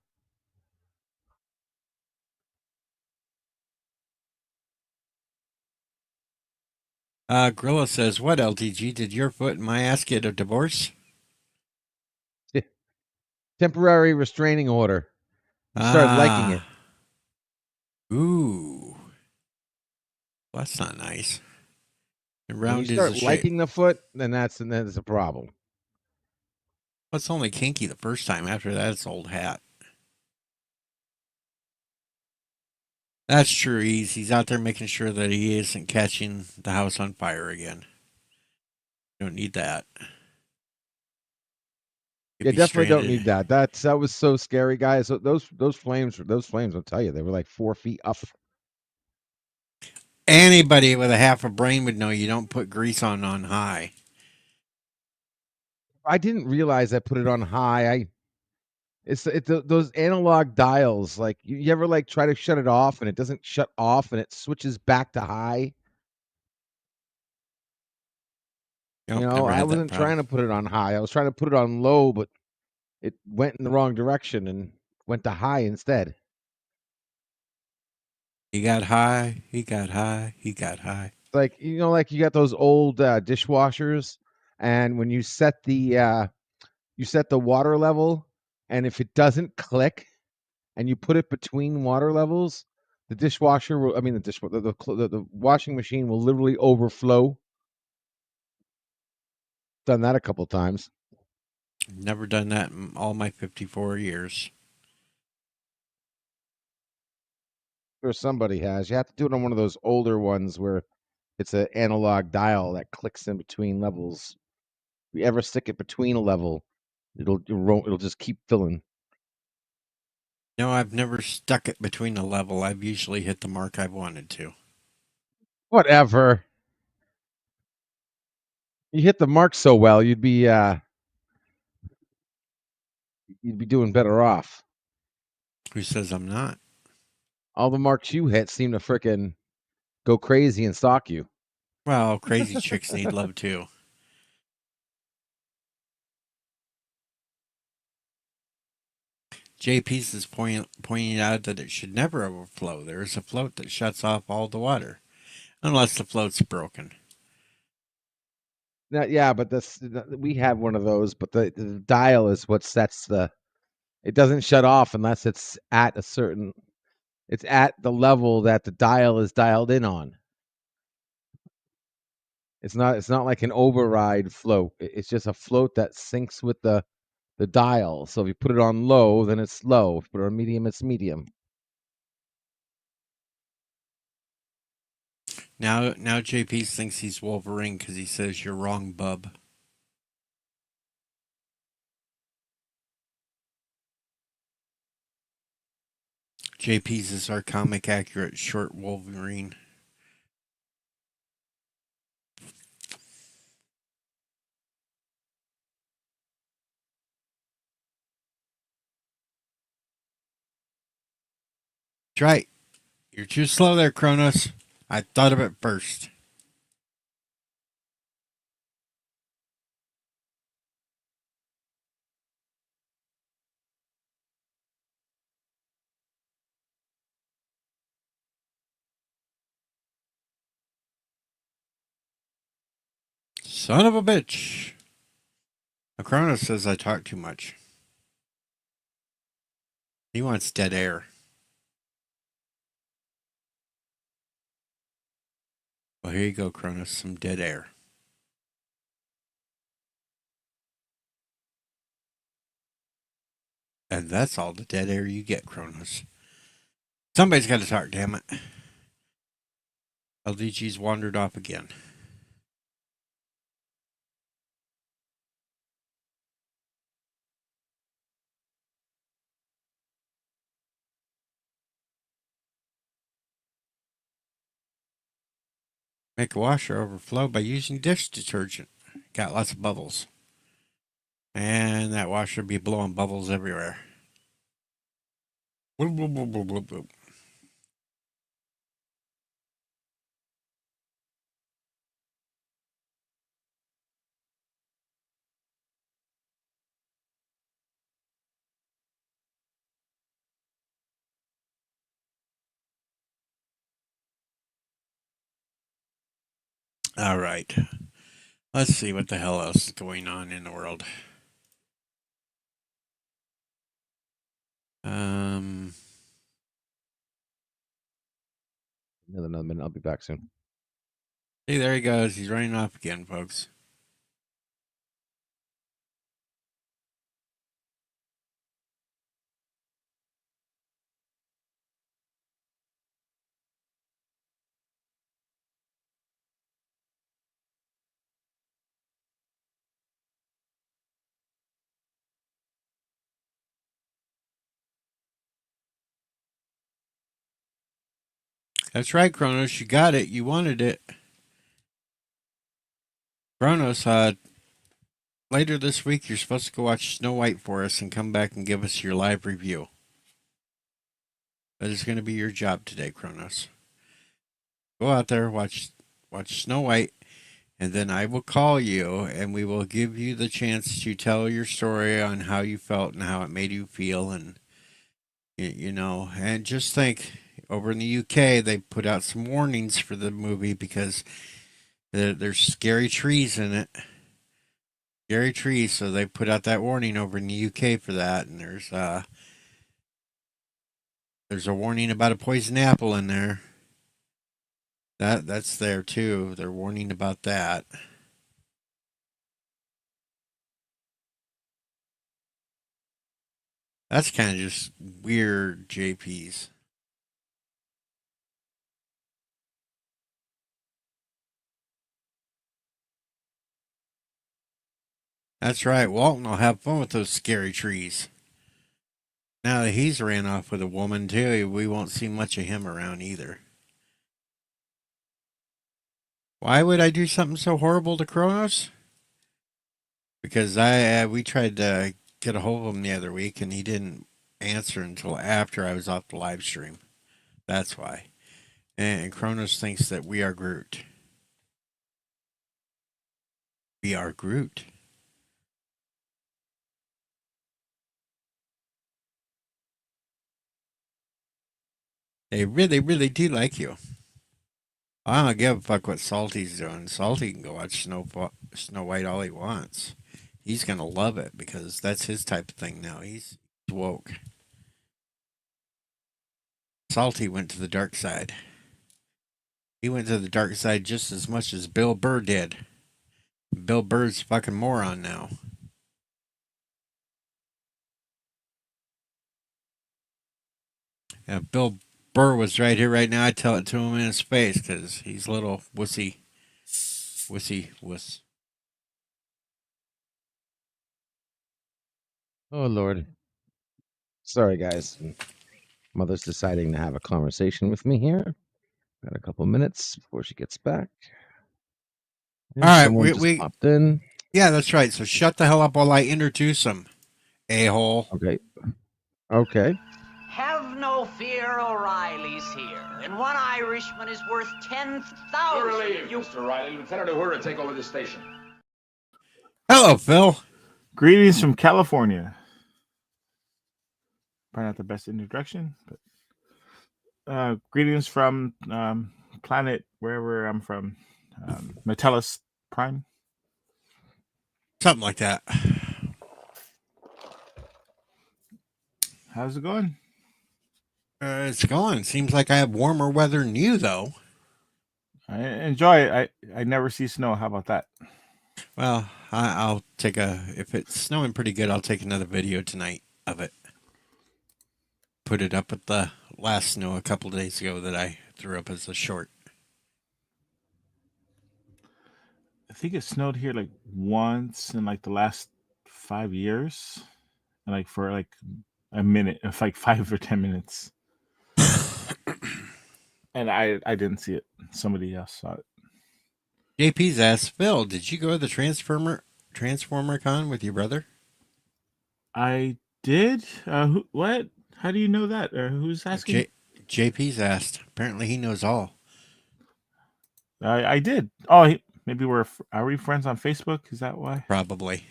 Gorilla says, "What LTG did your foot and my ass get a divorce?" Temporary restraining order. You started liking it. Ah, ooh, well, that's not nice. And When you round is a start shape. liking the foot, then that's a problem. Well, it's only kinky the first time. After that, it's old hat. That's true. He's out there making sure that he isn't catching the house on fire again. You don't need that. You'd Yeah, be definitely don't stranded. need that. That was so scary, guys. Those flames, I'll tell you, they were like 4 feet up. Anybody with a half a brain would know you don't put grease on high. I didn't realize I put it on high. Those analog dials. Like you ever like try to shut it off and it doesn't shut off and it switches back to high. You Nope, know, never I had that wasn't problem. trying to put it on high. I was trying to put it on low, but it went in the wrong direction and went to high instead. He got high. He got high. He got high. Like like you got those old dishwashers, and when you set the water level, and if it doesn't click, and you put it between water levels, the dishwasher will. I mean, the washing machine will literally overflow. Done that a couple times. Never done that in all my 54 years. Or somebody has. You have to do it on one of those older ones where it's an analog dial that clicks in between levels. If you ever stick it between a level, it'll just keep filling. No, I've never stuck it between a level. I've usually hit the mark I've wanted to. Whatever. You hit the mark so well, you'd be doing better off. Who says I'm not? All the marks you hit seem to frickin' go crazy and stalk you. Well, crazy chicks need love too. JP's is pointing out that it should never overflow. There is a float that shuts off all the water, unless the float's broken. Yeah, but we have one of those, but the dial is what sets the. It doesn't shut off unless it's at a certain. It's at the level that the dial is dialed in on. It's not. It's not like an override float. It's just a float that syncs with the dial. So if you put it on low, then it's low. If you put it on medium, it's medium. Now JP thinks he's Wolverine because he says you're wrong, bub. JP's is our comic accurate short Wolverine. That's right. You're too slow there, Kronos. I thought of it first. Son of a bitch. Kronos says I talk too much. He wants dead air. Well, here you go, Kronos. Some dead air. And that's all the dead air you get, Kronos. Somebody's got to talk, damn it. LDG's wandered off again. Make a washer overflow by using dish detergent. Got lots of bubbles. And that washer be blowing bubbles everywhere. Bloop, bloop, bloop, bloop, bloop, bloop. All right. Let's see what the hell else is going on in the world. Um, Another minute. I'll be back soon. See, there he goes. He's running off again, folks. That's right, Kronos. You got it. You wanted it. Kronos, later this week, you're supposed to go watch Snow White for us and come back and give us your live review. That is going to be your job today, Kronos. Go out there, watch Snow White, and then I will call you and we will give you the chance to tell your story on how you felt and how it made you feel. And, and just think over in the UK, they put out some warnings for the movie because there's scary trees in it. Scary trees, so they put out that warning over in the UK for that. And there's a warning about a poison apple in there. That's there too. They're warning about that. That's kind of just weird, JP's. That's right. Walton will have fun with those scary trees. Now that he's ran off with a woman too, we won't see much of him around either. Why would I do something so horrible to Kronos? Because we tried to get a hold of him the other week and he didn't answer until after I was off the live stream. That's why. And Kronos thinks that we are Groot. We are Groot. They really, really do like you. I don't give a fuck what Salty's doing. Salty can go watch Snow White all he wants. He's gonna love it because that's his type of thing now. He's woke. Salty went to the dark side. He went to the dark side just as much as Bill Burr did. Bill Burr's a fucking moron now. If Bill Burr was right here right now, I'd tell it to him in his face because he's a little wuss. Oh Lord. Sorry, guys. Mother's deciding to have a conversation with me here. Got a couple minutes before she gets back. And All right, someone just popped in. yeah, that's right. So shut the hell up while I introduce him, a-hole. Okay. Have no fear, O'Reilly's here, and one Irishman is worth 10,000. Relieved, Mr. O'Reilly. Lieutenant Uhura, take over the station. Hello, Phil. Greetings from California. Probably not the best introduction, but greetings from planet wherever I'm from, Metellus Prime. Something like that. How's it going? It's going. Seems like I have warmer weather than you, though. I enjoy it. I never see snow. How about that? Well, I'll take if it's snowing pretty good, I'll take another video tonight of it. Put it up with the last snow a couple days ago that I threw up as a short. I think it snowed here like once in like the last 5 years, and like for like a minute, it's like 5 or 10 minutes. And I didn't see it. Somebody else saw it. JP's asked, Phil, did you go to the Transformer Con with your brother? I did. What? How do you know that? Who's asking? JP's asked. Apparently, he knows all. I did. Oh, maybe are we friends on Facebook? Is that why? Probably.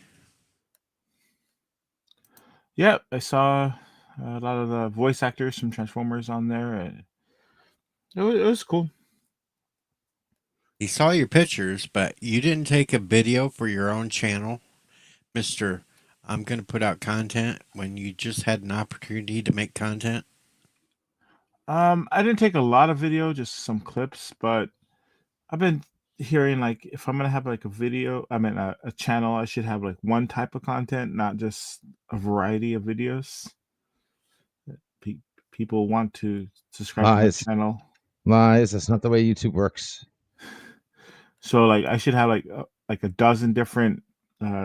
Yeah, I saw a lot of the voice actors from Transformers on there. It was cool. He saw your pictures, but you didn't take a video for your own channel, Mr. I'm going to put out content when you just had an opportunity to make content. I didn't take a lot of video, just some clips, but I've been hearing like if I'm gonna have like a video, a channel, I should have like one type of content, not just a variety of videos. People want to subscribe to my channel. Lies. That's not the way YouTube works. So like I should have like a dozen different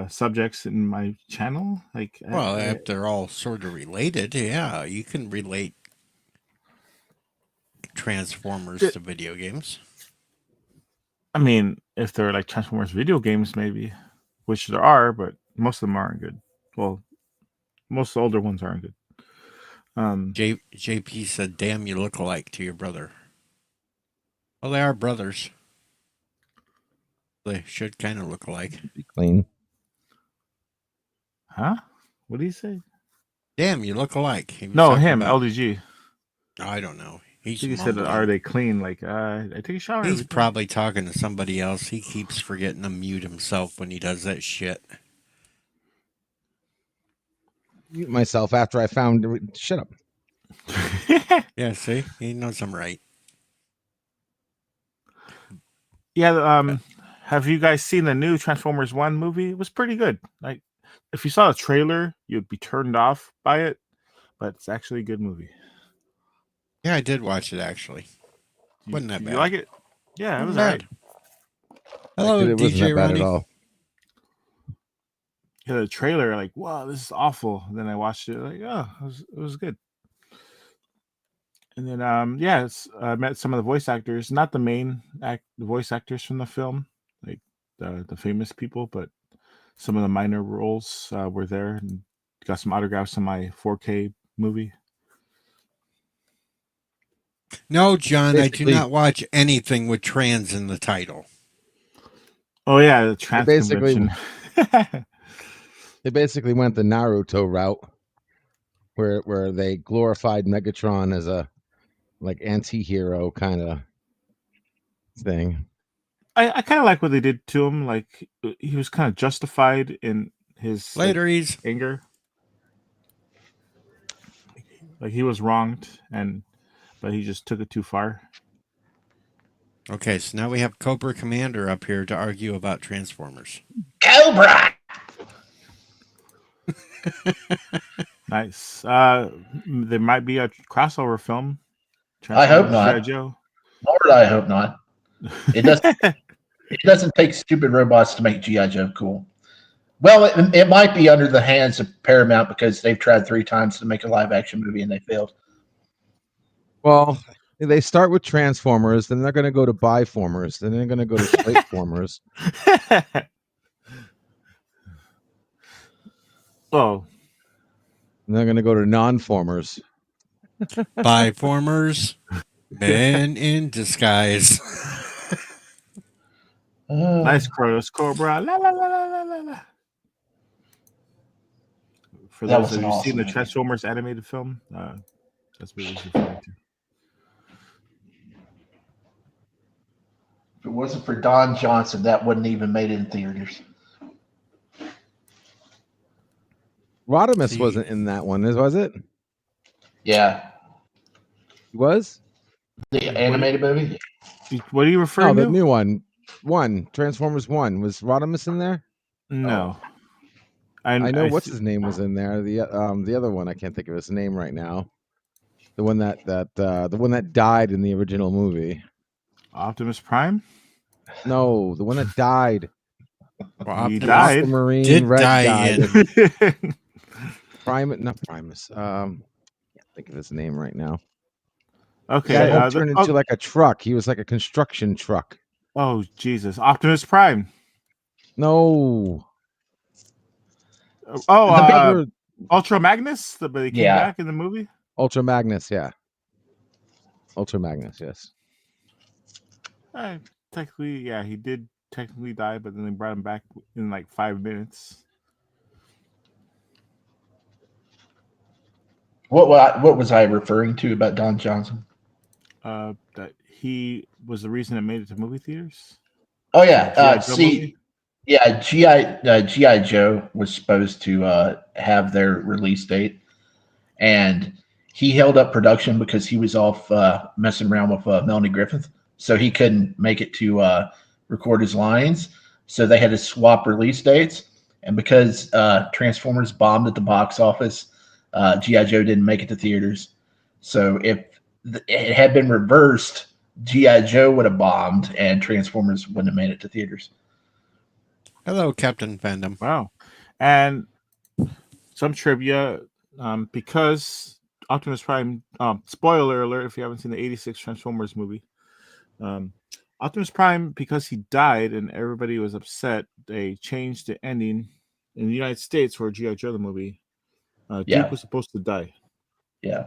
subjects in my channel. Well, if they're all sort of related, yeah, you can relate Transformers to video games. I mean, if they're like Transformers video games, maybe, which there are, but most of them aren't good. Well, most of the older ones aren't good. JP said, "Damn, you look alike to your brother." Well, they are brothers. They should kind of look alike. Be clean. Huh? What did he say? Damn, you look alike. No, him, LDG. I don't know. He said, "Are they clean?" Like, I take a shower. He's probably talking to somebody else. He keeps forgetting to mute himself when he does that shit. Mute myself after I found. Shut up. Yeah, see, he knows I'm right. Yeah. Have you guys seen the new Transformers 1 movie? It was pretty good. Like, if you saw the trailer, you'd be turned off by it, but it's actually a good movie. Yeah, I did watch it actually. Wasn't that bad? You like it? Yeah, it was bad. Hello, it wasn't DJ that bad Ronnie. at all. Yeah, the trailer, like, wow, this is awful. And then I watched it, like, oh, it was good. And then, I met some of the voice actors, not the main the voice actors from the film, like the famous people, but some of the minor roles were there, and got some autographs on my 4K movie. No, John, I do not watch anything with trans in the title. Oh yeah, the trans convention. They basically went the Naruto route, where they glorified Megatron as a like anti-hero kind of thing. I kind of like what they did to him. Like, he was kind of justified in his anger. Like, he was wronged, but he just took it too far. Okay, so now we have Cobra Commander up here to argue about Transformers. Cobra! Nice. There might be a crossover film. I hope not. Lord, I hope not. It doesn't. It doesn't take stupid robots to make G.I. Joe cool. Well, it might be under the hands of Paramount because they've tried 3 times to make a live-action movie and they failed. Well, they start with Transformers, then they're going to go to Biformers, then they're going to go to Straightformers. Oh, And they're going to go to Non-Formers. Biformers, men in disguise. nice Kronos Cobra. La, la, la, la, la, la, la. For That those was of an you who've seen awesome the movie. Transformers animated film, that's what it was referring to. If it wasn't for Don Johnson, that wouldn't even made it in theaters. Rodimus See. wasn't in that one, was it? Yeah, He was? the animated movie. What are you No, referring the to? new one. Transformers 1. Was Rodimus in there? No. I know what's his name was in there. The other one, I can't think of his name right now. The one that died in the original movie. Optimus Prime? No, the one that died. Well, He Optimus died. Aquamarine did Red die died. in. Not Primus. Can't think of his name right now. Okay. The guy that turned into like a truck. He was like a construction truck. Oh Jesus! Optimus Prime. No. Oh, Ultra Magnus. But he came back in the movie. Ultra Magnus, yeah. Ultra Magnus, yes. Technically, yeah, he did technically die, but then they brought him back in like 5 minutes. What was I referring to about Don Johnson? That he was the reason it made it to movie theaters. Oh yeah, GI Joe was supposed to have their release date, and he held up production because he was off messing around with Melanie Griffith, so he couldn't make it to record his lines. So they had to swap release dates, and because Transformers bombed at the box office, GI Joe didn't make it to theaters. So if it had been reversed, GI Joe would have bombed, and Transformers wouldn't have made it to theaters. Hello, Captain Fandom. Wow. And some trivia, because Optimus Prime, spoiler alert if you haven't seen the 86 Transformers movie, Optimus Prime, because he died and everybody was upset, they changed the ending in the United States for G.I. Joe the movie. Duke was supposed to die. Yeah.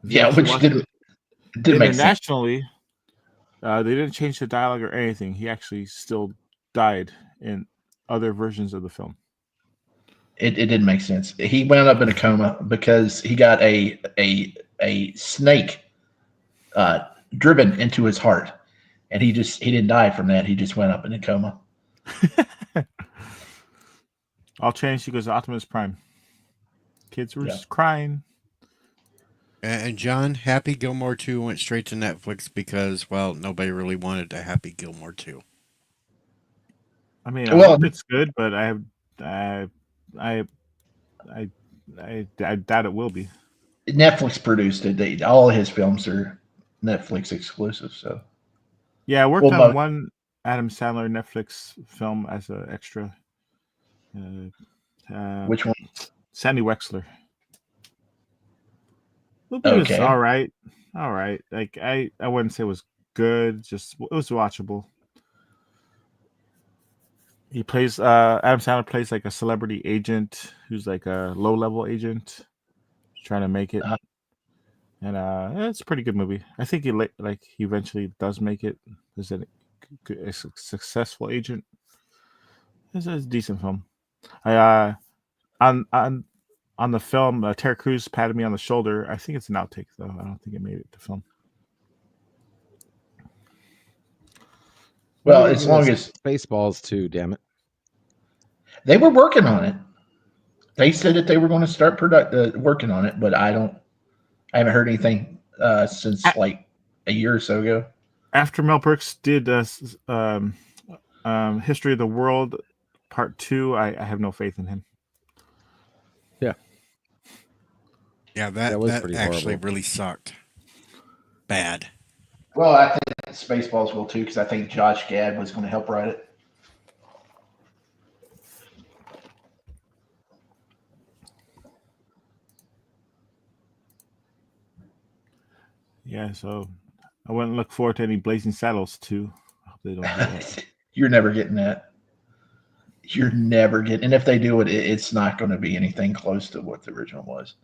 Which didn't make sense. Internationally, they didn't change the dialogue or anything. He actually still died in other versions of the film. It didn't make sense. He wound up in a coma because he got a snake driven into his heart, and he didn't die from that. He just went up in a coma. I'll change because Optimus Prime. Kids were just crying. And John, Happy Gilmore 2 went straight to Netflix because, well, nobody really wanted a Happy Gilmore 2. I mean, I hope it's good, but I doubt it will be. Netflix produced it. All his films are Netflix exclusive. So yeah, I worked on one Adam Sandler Netflix film as an extra. Which one? Sandy Wexler. It was all right. Like I wouldn't say it was good. Just it was watchable. He plays Adam Sandler plays like a celebrity agent who's like a low-level agent trying to make it. And it's a pretty good movie. I think he eventually does make it. Is a successful agent. It's a decent film. On the film, Terry Crews patted me on the shoulder. I think it's an outtake though. I don't think it made it to film. Well, as long as Spaceballs too, damn it. They were working on it. They said that they were going to start working on it, but I haven't heard anything since like a year or so ago. After Mel Brooks did History of the World Part 2, I have no faith in him. Yeah, that was pretty actually horrible. really sucked. Bad. Well, I think Spaceballs will too, because I think Josh Gad was going to help write it. Yeah, so I wouldn't look forward to any Blazing Saddles 2. I hope they don't do that. You're never getting that. You're never getting, and if they do it, it's not going to be anything close to what the original was.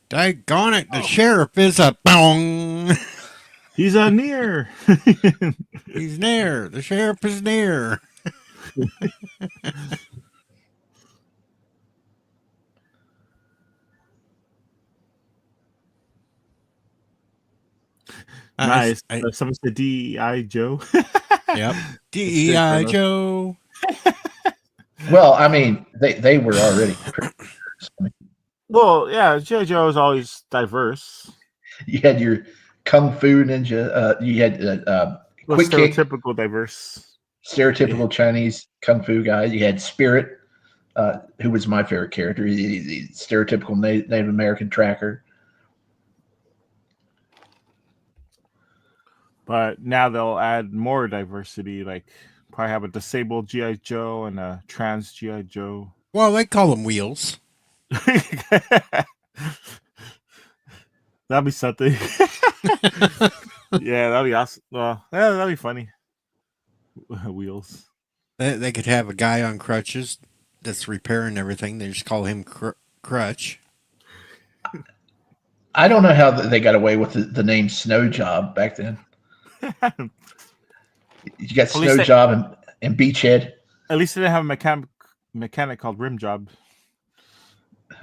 Daggone it, the sheriff is a bong. He's near. He's near. The sheriff is near. Nice. Someone said DEI Joe. Yep. DEI Joe. Well, I mean, they were already. Well, yeah, G.I. Joe is always diverse. You had your Kung Fu Ninja. You had Quick Kick. Stereotypical diverse. Stereotypical Chinese Kung Fu guy. You had Spirit, who was my favorite character. The stereotypical Native American tracker. But now they'll add more diversity, like probably have a disabled G.I. Joe and a trans G.I. Joe. Well, they call them wheels. That'd be something. Yeah, that'd be awesome. Well, yeah, that'd be funny. Wheels. They could have a guy on crutches that's repairing everything. They just call him Crutch. I don't know how they got away with the name Snow Job back then. You got Snow Job and Beachhead. At least they didn't have a mechanic called Rim Job.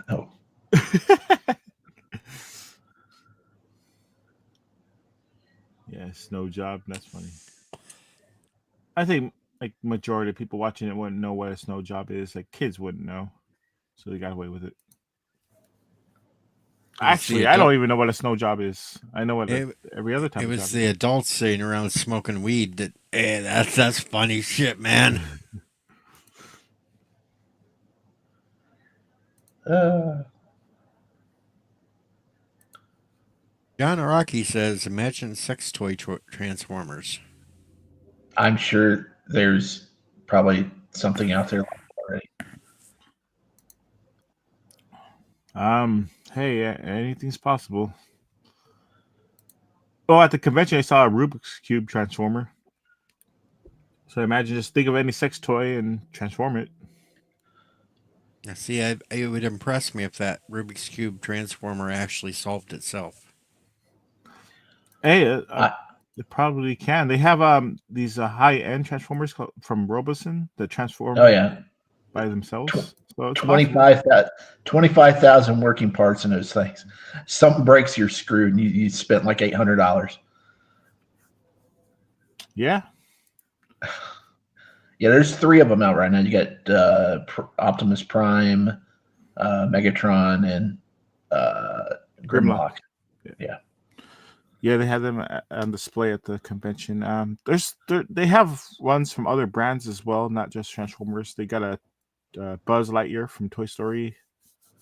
Oh. Yeah, Snow Job. That's funny. I think like majority of people watching it wouldn't know what a snow job is. Like kids wouldn't know, so they got away with it. Actually, I don't even know what a snow job is. I know what every other time. It was the adults sitting around smoking weed. That's funny shit, man. John Araki says, "Imagine sex toy Transformers." I'm sure there's probably something out there already. Hey, anything's possible. Oh, at the convention, I saw a Rubik's Cube Transformer. So imagine just think of any sex toy and transform it. Now, see, it would impress me if that Rubik's Cube Transformer actually solved itself. Hey, it probably can. They have these high-end Transformers from Roboson that transform by themselves. So 25,000 working parts in those things. Something breaks, you're screwed, and you spent like $800. Yeah. Yeah, there's 3 of them out right now. You got Optimus Prime, Megatron, and Grimlock. Yeah. Yeah, they have them on display at the convention. They have ones from other brands as well, not just Transformers. They got a Buzz Lightyear from Toy Story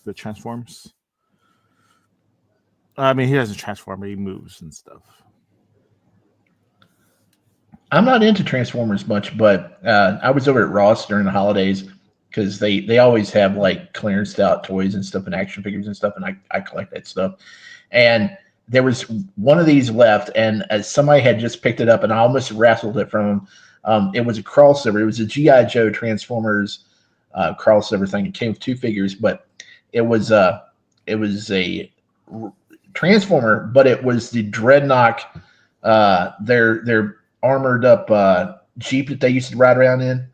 that transforms. I mean, he doesn't transform; he moves and stuff. I'm not into Transformers much, but I was over at Ross during the holidays because they always have like clearance out toys and stuff and action figures and stuff, and I collect that stuff. And there was one of these left, and somebody had just picked it up, and I almost wrestled it from him. It was a crossover. It was a G.I. Joe Transformers crossover thing. It came with 2 figures, but it was a Transformer, but it was the Dreadnought, their armored up Jeep that they used to ride around in.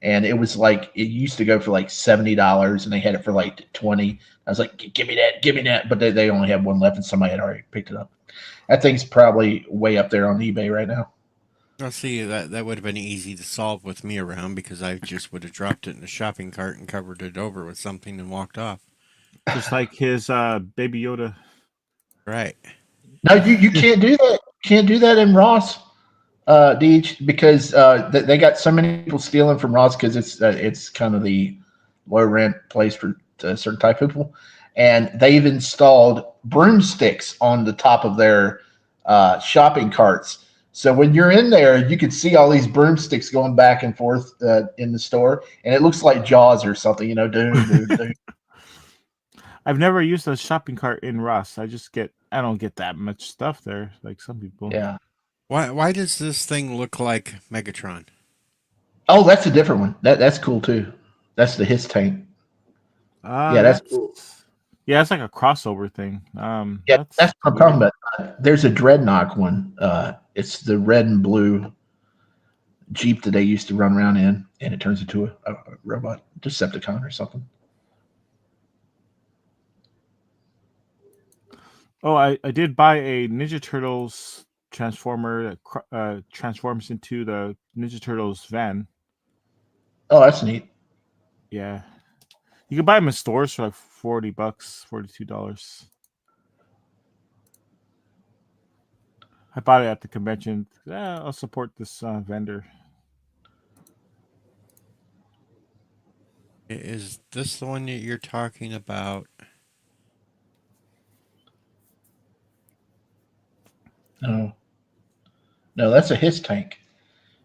And it was like, it used to go for like $70 and they had it for like 20. I was like, give me that. But they only had one left and somebody had already picked it up. That thing's probably way up there on eBay right now. I'll see, that would have been easy to solve with me around because I just would have dropped it in a shopping cart and covered it over with something and walked off. Just like his Baby Yoda. Right. No, you can't do that. Can't do that in Ross. Deej, because they got so many people stealing from Ross because it's kind of the low rent place for certain type of people, and they've installed broomsticks on the top of their shopping carts. So when you're in there, you can see all these broomsticks going back and forth in the store, and it looks like Jaws or something. Doom. I've never used a shopping cart in Ross. I don't get that much stuff there like some people. Yeah. Why does this thing look like Megatron? Oh, that's a different one. That's cool too. That's the his tank. Yeah, that's cool. Yeah, it's like a crossover thing. Yeah, That's that's what I'm talking weird. about. There's a Dreadnought one. It's the red and blue Jeep that they used to run around in, and it turns into a robot, Decepticon or something. Oh, I did buy a Ninja Turtles transformer that transforms into the Ninja Turtles van. Oh, that's neat. Yeah, you can buy them in stores for like $40, $42. I bought it at the convention. Yeah, I'll support this vendor. Is this the one that you're talking about? No, no, that's a his tank.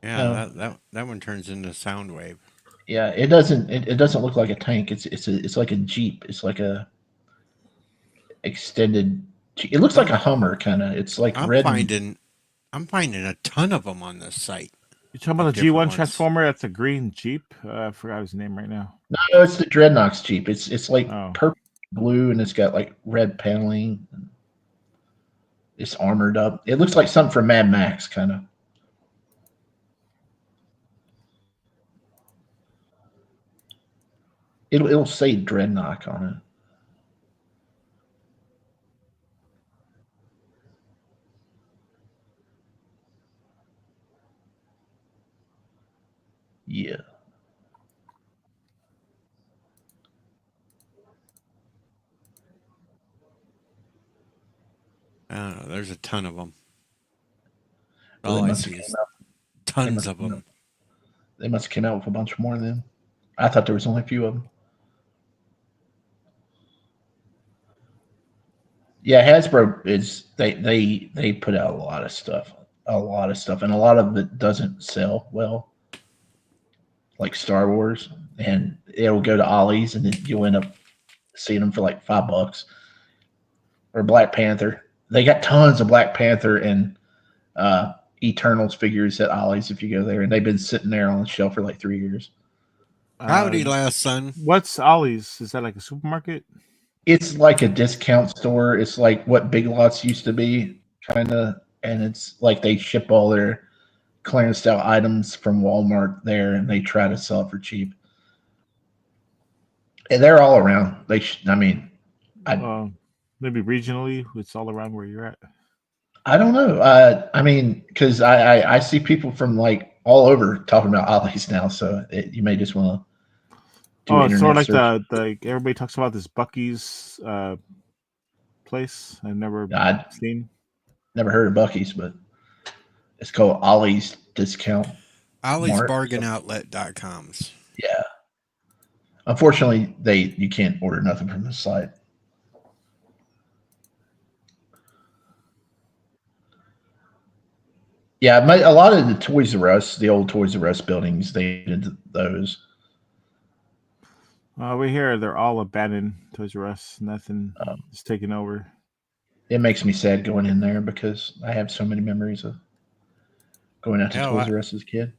Yeah, No, that one turns into Soundwave. yeah, it doesn't. It doesn't look like a tank. It's like a Jeep. It's like a extended. It looks like I'm a Hummer kind of. It's like I'm red and finding I'm finding a ton of them on this site You talking about of the G1 different ones. transformer? That's a green Jeep. I forgot his name right now. no, it's the Dreadnought's Jeep. It's like Oh, purple, blue, and it's got like red paneling. It's armored up. It looks like something from Mad Max, kind of. It'll say Dreadnought on it. Yeah. I don't know. There's a ton of them. Well, they All I must have see came is out. They tons must of have came out. them. They must have came out with a bunch more than. I thought there was only a few of them. Yeah, Hasbro is they put out a lot of stuff, and a lot of it doesn't sell well, like Star Wars, and it'll go to Ollie's, and then you'll end up seeing them for like $5. Or Black Panther. They got tons of Black Panther and Eternals figures at Ollie's if you go there, and they've been sitting there on the shelf for like 3 years. uh, Howdy, last son. what's Ollie's? Is that like a supermarket? It's like a discount store. It's like what Big Lots used to be, kind of, and it's like they ship all their clearance style items from Walmart there, and they try to sell it for cheap. And they're all around. I mean, I Maybe regionally, it's all around where you're at. I don't know. I mean, because I see people from like all over talking about Ollie's now, so you may just want to do Oh, it's sort of internet like search. the everybody talks about this Bucky's place. I've never I seen. never heard of Bucky's, but it's called Ollie's Discount Ollie's Mart. Bargain Outlet.coms. Yeah. Unfortunately, you can't order nothing from the site. Yeah, a lot of the Toys R Us, the old Toys R Us buildings, they did those. We hear they're all abandoned. Toys R Us, nothing is taken over. It makes me sad going in there because I have so many memories of going out to Hell, Toys R Us as a kid.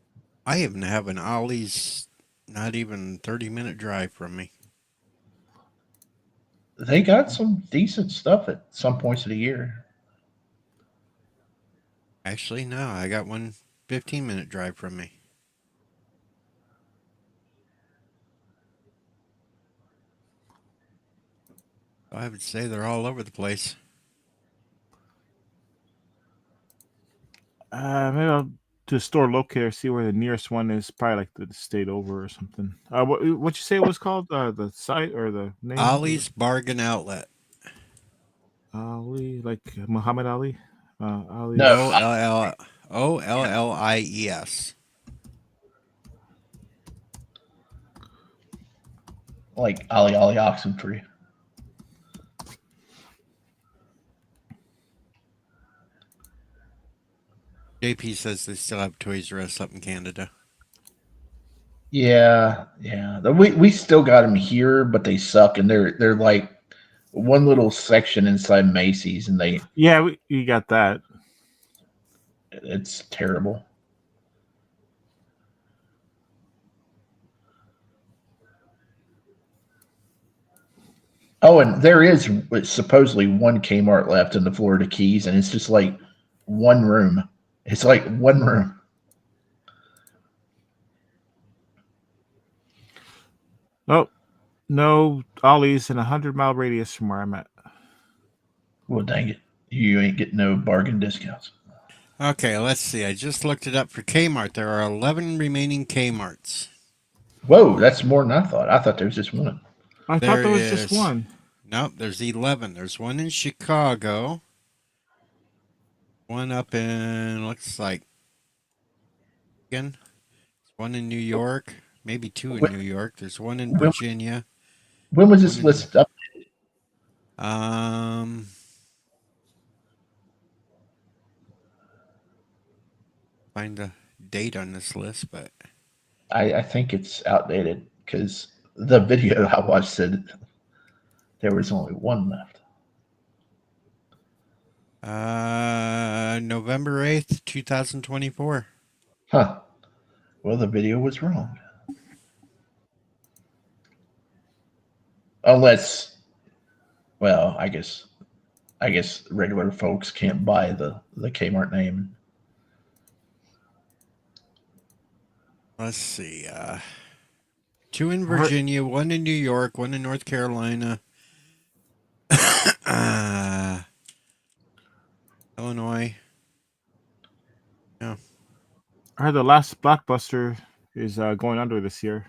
I even have an Ollie's not even 30-minute drive from me. They got some decent stuff at some points of the year. Actually, no, I got one 15-minute drive from me. I would say they're all over the place. Maybe I'll do a store locator, see where the nearest one is. Probably like the state over or something. What you say it was called? The site or the name? Ollie's Bargain Outlet. Ali, like Muhammad Ali. Ali. No, Ollies. like Ollie Oxenfree. JP says they still have Toys R Us up in Canada. Yeah. We still got them here, but they suck, and they're like one little section inside Macy's, and you got that. it's terrible. Oh, and there is supposedly one Kmart left in the Florida Keys, and it's just like one room. It's like one room. Oh, no Ollie's in a 100-mile radius from where I'm at. Well, dang it. You ain't getting no bargain discounts. Okay, let's see. I just looked it up for Kmart. There are 11 remaining Kmarts. Whoa, that's more than I thought. I thought there was just one. I thought there was just one. Nope, there's 11. There's one in Chicago. One up in, looks like, again. There's one in New York. Maybe two in New York. There's one in Virginia. When was this list up? Find the date on this list, but I think it's outdated because the video I watched said there was only one left. November 8th, 2024. Huh. Well, the video was wrong. Unless, well, I guess regular folks can't buy the Kmart name. Let's see. Two in Virginia, one in New York, one in North Carolina, Illinois. Yeah. I heard the last Blockbuster is going under this year.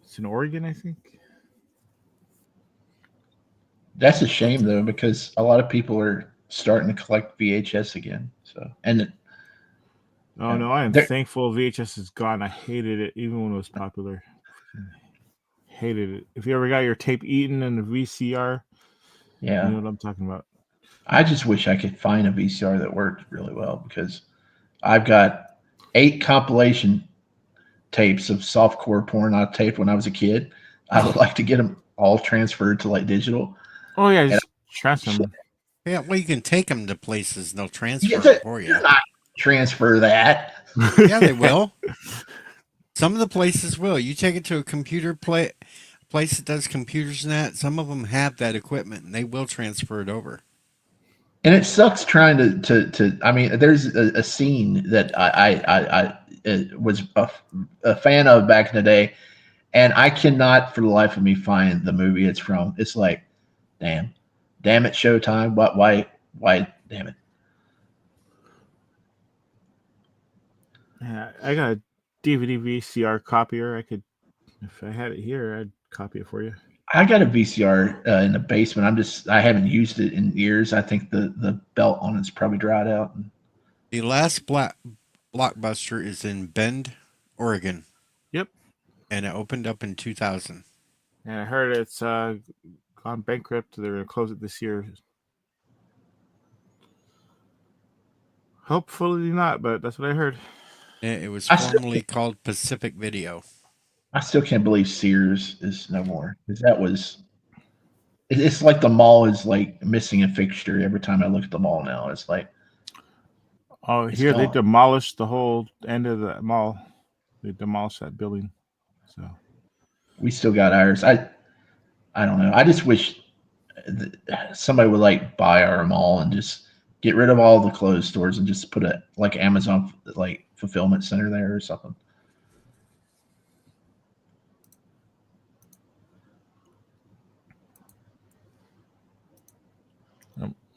It's in Oregon, I think. That's a shame, though, because a lot of people are starting to collect VHS again. So, and no, I am thankful VHS is gone. I hated it, even when it was popular. Hated it. If you ever got your tape eaten in a VCR, yeah, you know what I'm talking about. I just wish I could find a VCR that worked really well, because I've got 8 compilation tapes of softcore porn I taped when I was a kid. I would like to get them all transferred to like digital. Oh yeah, just transfer them. Yeah, well, you can take them to places and they'll transfer them for you. Not transfer that. Yeah, they will. Some of the places will. You take it to a computer place that does computers and that. Some of them have that equipment and they will transfer it over. And it sucks trying to. I mean, there's a scene that I was a fan of back in the day, and I cannot for the life of me find the movie it's from. It's like, damn it, Showtime. Why, damn it. Yeah, I got a DVD VCR copier. I could, if I had it here, I'd copy it for you. I got a VCR in the basement. I haven't used it in years. I think the belt on it's probably dried out. The last Blockbuster is in Bend, Oregon. Yep. And it opened up in 2000. And I heard it's gone bankrupt. They're going to close it this year. Hopefully not, but that's what I heard. It was formerly called Pacific Video. I still can't believe Sears is no more. Because it's like the mall is like missing a fixture every time I look at the mall now. It's like, oh, here they demolished the whole end of the mall. They demolished that building. So we still got ours. I don't know. I just wish somebody would like buy our mall and just get rid of all the closed stores and just put a like Amazon like fulfillment center there or something.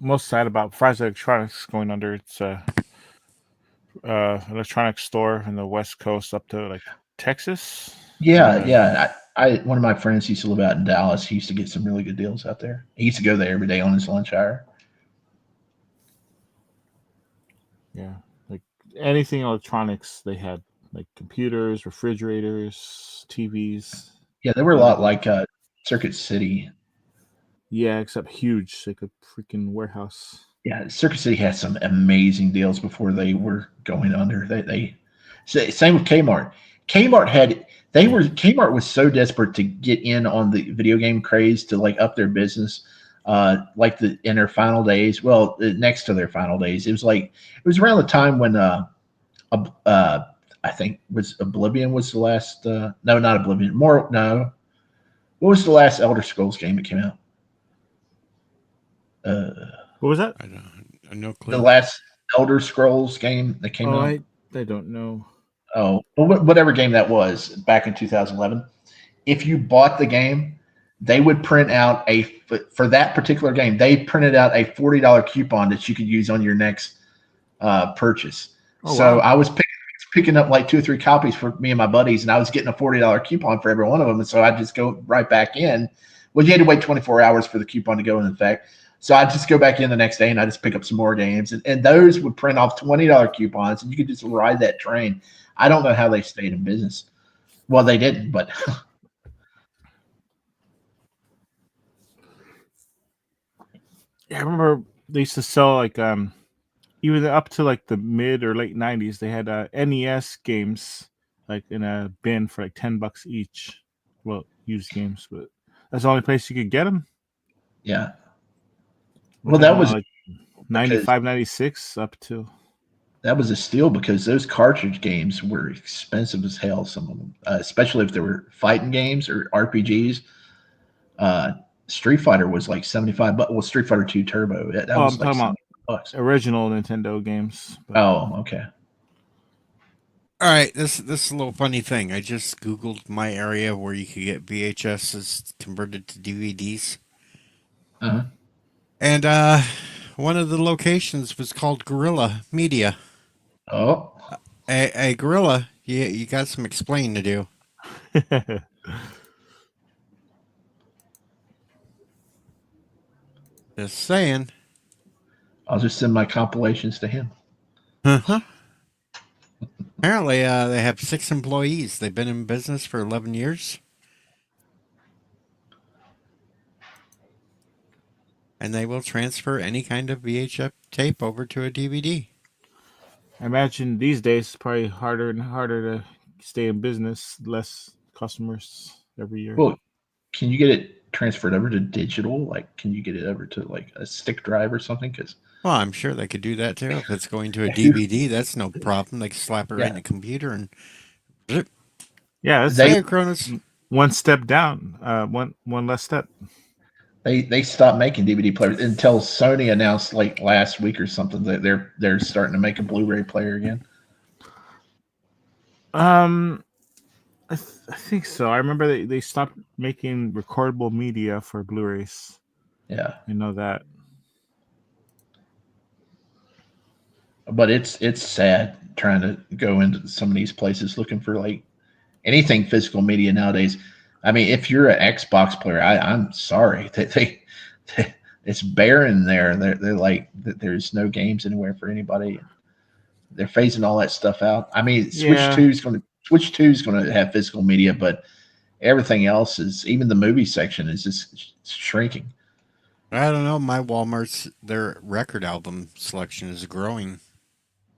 Most sad about Fry's Electronics going under. It's electronics store in the West Coast up to like Texas. Yeah. I one of my friends used to live out in Dallas. He used to get some really good deals out there. He used to go there every day on his lunch hour. Yeah, like anything electronics they had, like computers, refrigerators, TVs. Yeah, they were a lot like Circuit City. Yeah, except huge, like a freaking warehouse. Yeah, Circuit City had some amazing deals before they were going under. They same with Kmart. Kmart had Kmart was so desperate to get in on the video game craze to like up their business, like in their final days. Well, next to their final days, it was around the time when I think was Oblivion was the last. No, not Oblivion. More no. What was the last Elder Scrolls game that came out? What was that? I no clue. The last Elder Scrolls game that came Oh, out. I don't know. Oh, well, whatever game that was back in 2011. If you bought the game, they would print out for that particular game. They printed out a $40 coupon that you could use on your next purchase. Oh, So wow. I was picking up like 2 or 3 copies for me and my buddies, and I was getting a $40 coupon for every one of them. And so I just go right back in. Well, you had to wait 24 hours for the coupon to go in effect. So I just go back in the next day and I just pick up some more games. And those would print off $20 coupons, and you could just ride that train. I don't know how they stayed in business. Well, they didn't, but Yeah, I remember they used to sell like even up to like the mid or late 90s. They had NES games like in a bin for like $10 each. Well, used games, but that's the only place you could get them. yeah. Well, that was like 95, 96 up to. That was a steal because those cartridge games were expensive as hell. Some of them, especially if they were fighting games or RPGs. Street Fighter was like $75. Well, Street Fighter 2 Turbo. That was I'm like talking about $70. original Nintendo games. But... Oh, okay. All right, this is a little funny thing. I just Googled my area where you could get VHSs converted to DVDs. Uh-huh. And one of the locations was called Gorilla Media. Oh. A gorilla, you got some explaining to do. Just saying. I'll just send my compilations to him. Uh-huh. Apparently, they have 6 employees. They've been in business for 11 years. And they will transfer any kind of VHF tape over to a DVD. I imagine these days it's probably harder and harder to stay in business, less customers every year. Well, can you get it transferred over to digital? Like, can you get it over to like a stick drive or something? Well, I'm sure they could do that too. If it's going to a DVD, that's no problem. They can slap it right in the computer and. Yeah, that's Hey, Cronus. One step down, one less step. They stopped making DVD players until Sony announced like last week or something that they're starting to make a Blu-ray player again. I think so. I remember they stopped making recordable media for Blu-rays. Yeah, I know that. But it's sad trying to go into some of these places looking for like anything physical media nowadays. I mean, if you're an Xbox player, I'm sorry that they it's barren there. They're like there's no games anywhere for anybody. They're phasing all that stuff out. I mean, Switch 2 is going to have physical media, but everything else is, even the movie section is just shrinking. I don't know. My Walmart's their record album selection is growing.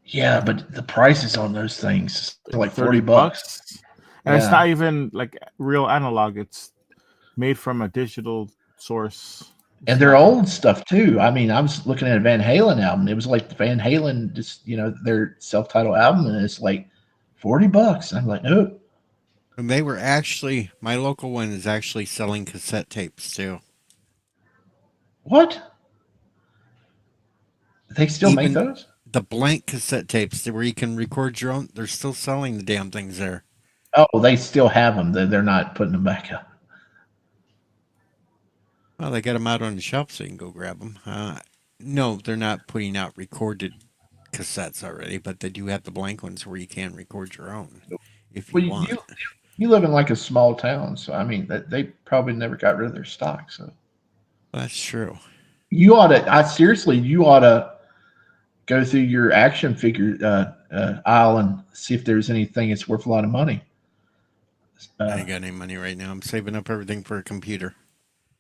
Yeah, but the prices on those things are like $40. And it's not even like real analog. It's made from a digital source. And they're old stuff too. I mean, I was looking at a Van Halen album. It was like Van Halen, just their self-titled album, and it's like $40. I'm like, no. And they were actually, my local one is actually selling cassette tapes too. What? They still make those? The blank cassette tapes where you can record your own. They're still selling the damn things there. Oh, they still have them. They're not putting them back up. Well, they got them out on the shelf so you can go grab them. No, they're not putting out recorded cassettes already, but they do have the blank ones where you can record your own if you want. You live in like a small town, so I mean, they probably never got rid of their stock. So that's true. You ought to go through your action figure aisle and see if there's anything that's worth a lot of money. I ain't got any money right now. I'm saving up everything for a computer.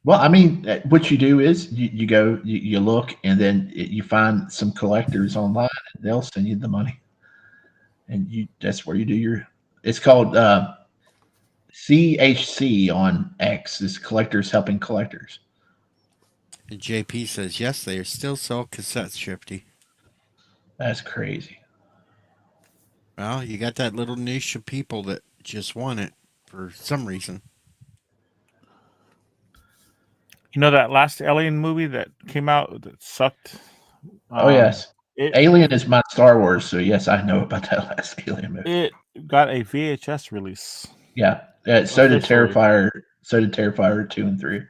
Well, I mean, what you do is you go, you look, and then you find some collectors online, and they'll send you the money, and that's where you do your. It's called CHC on X is Collectors Helping Collectors. And JP says, yes, they still sell cassettes, Shifty. That's crazy. Well, you got that little niche of people that just want it for some reason. You know that last Alien movie that came out that sucked? Oh, yes. It Alien is my Star Wars, so yes, I know about that last Alien movie. it got a VHS release. Yeah. So did Officially. Terrifier. So did Terrifier 2 and 3.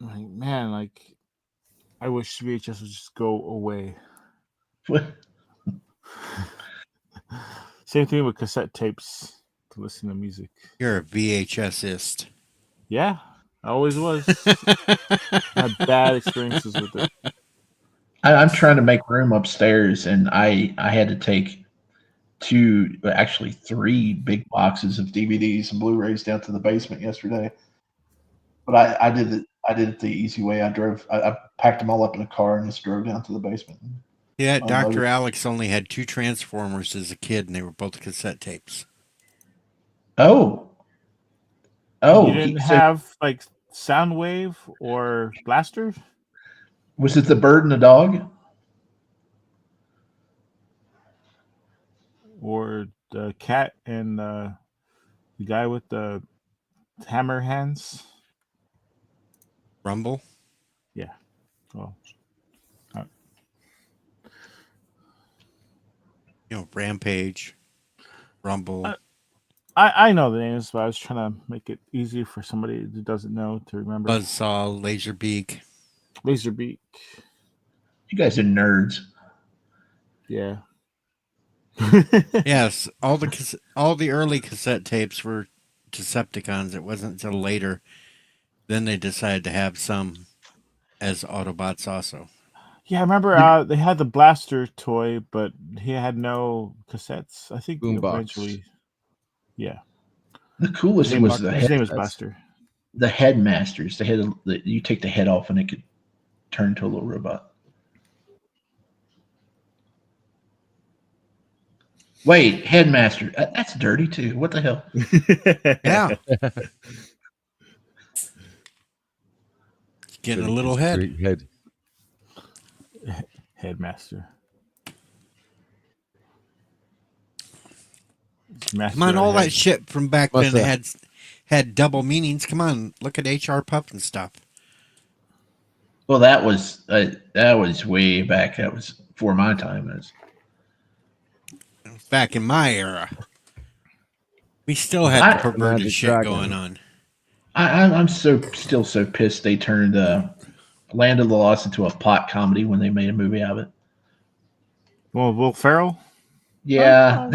Like, man, like I wish VHS would just go away. Same thing with cassette tapes to listen to music. You're a VHSist. Yeah, I always was. I had bad experiences with it. I'm trying to make room upstairs, and I had to take 3 big boxes of DVDs and Blu-rays down to the basement yesterday. But I did it the easy way. I packed them all up in a car and just drove down to the basement. Yeah, Dr. Alex only had 2 Transformers as a kid, and they were both cassette tapes. Oh, you didn't have like Soundwave or Blaster? Was it the bird and the dog? Or the cat and the guy with the hammer hands? Rumble? Yeah. Oh. You know, Rampage, Rumble. I know the names, but I was trying to make it easy for somebody who doesn't know to remember. Buzzsaw, Laserbeak. Laserbeak. You guys are nerds. Yeah. Yes, all the early cassette tapes were Decepticons. It wasn't until later. Then they decided to have some as Autobots also. Yeah, I remember they had the Blaster toy, but he had no cassettes. I think eventually. Yeah. The coolest was his name was Blaster. The Headmasters. You take the head off and it could turn into a little robot. Wait, Headmaster. That's dirty too. What the hell? Yeah. Getting a little head. Headmaster. Come on, all that shit from back then had double meanings. Come on, look at HR Puff and stuff. Well, that was way back. That was before my time. Back in my era, we still had perverted shit going on. I'm still so pissed they turned Land of the Lost into a plot comedy when they made a movie out of it. Well, Will Ferrell? Yeah,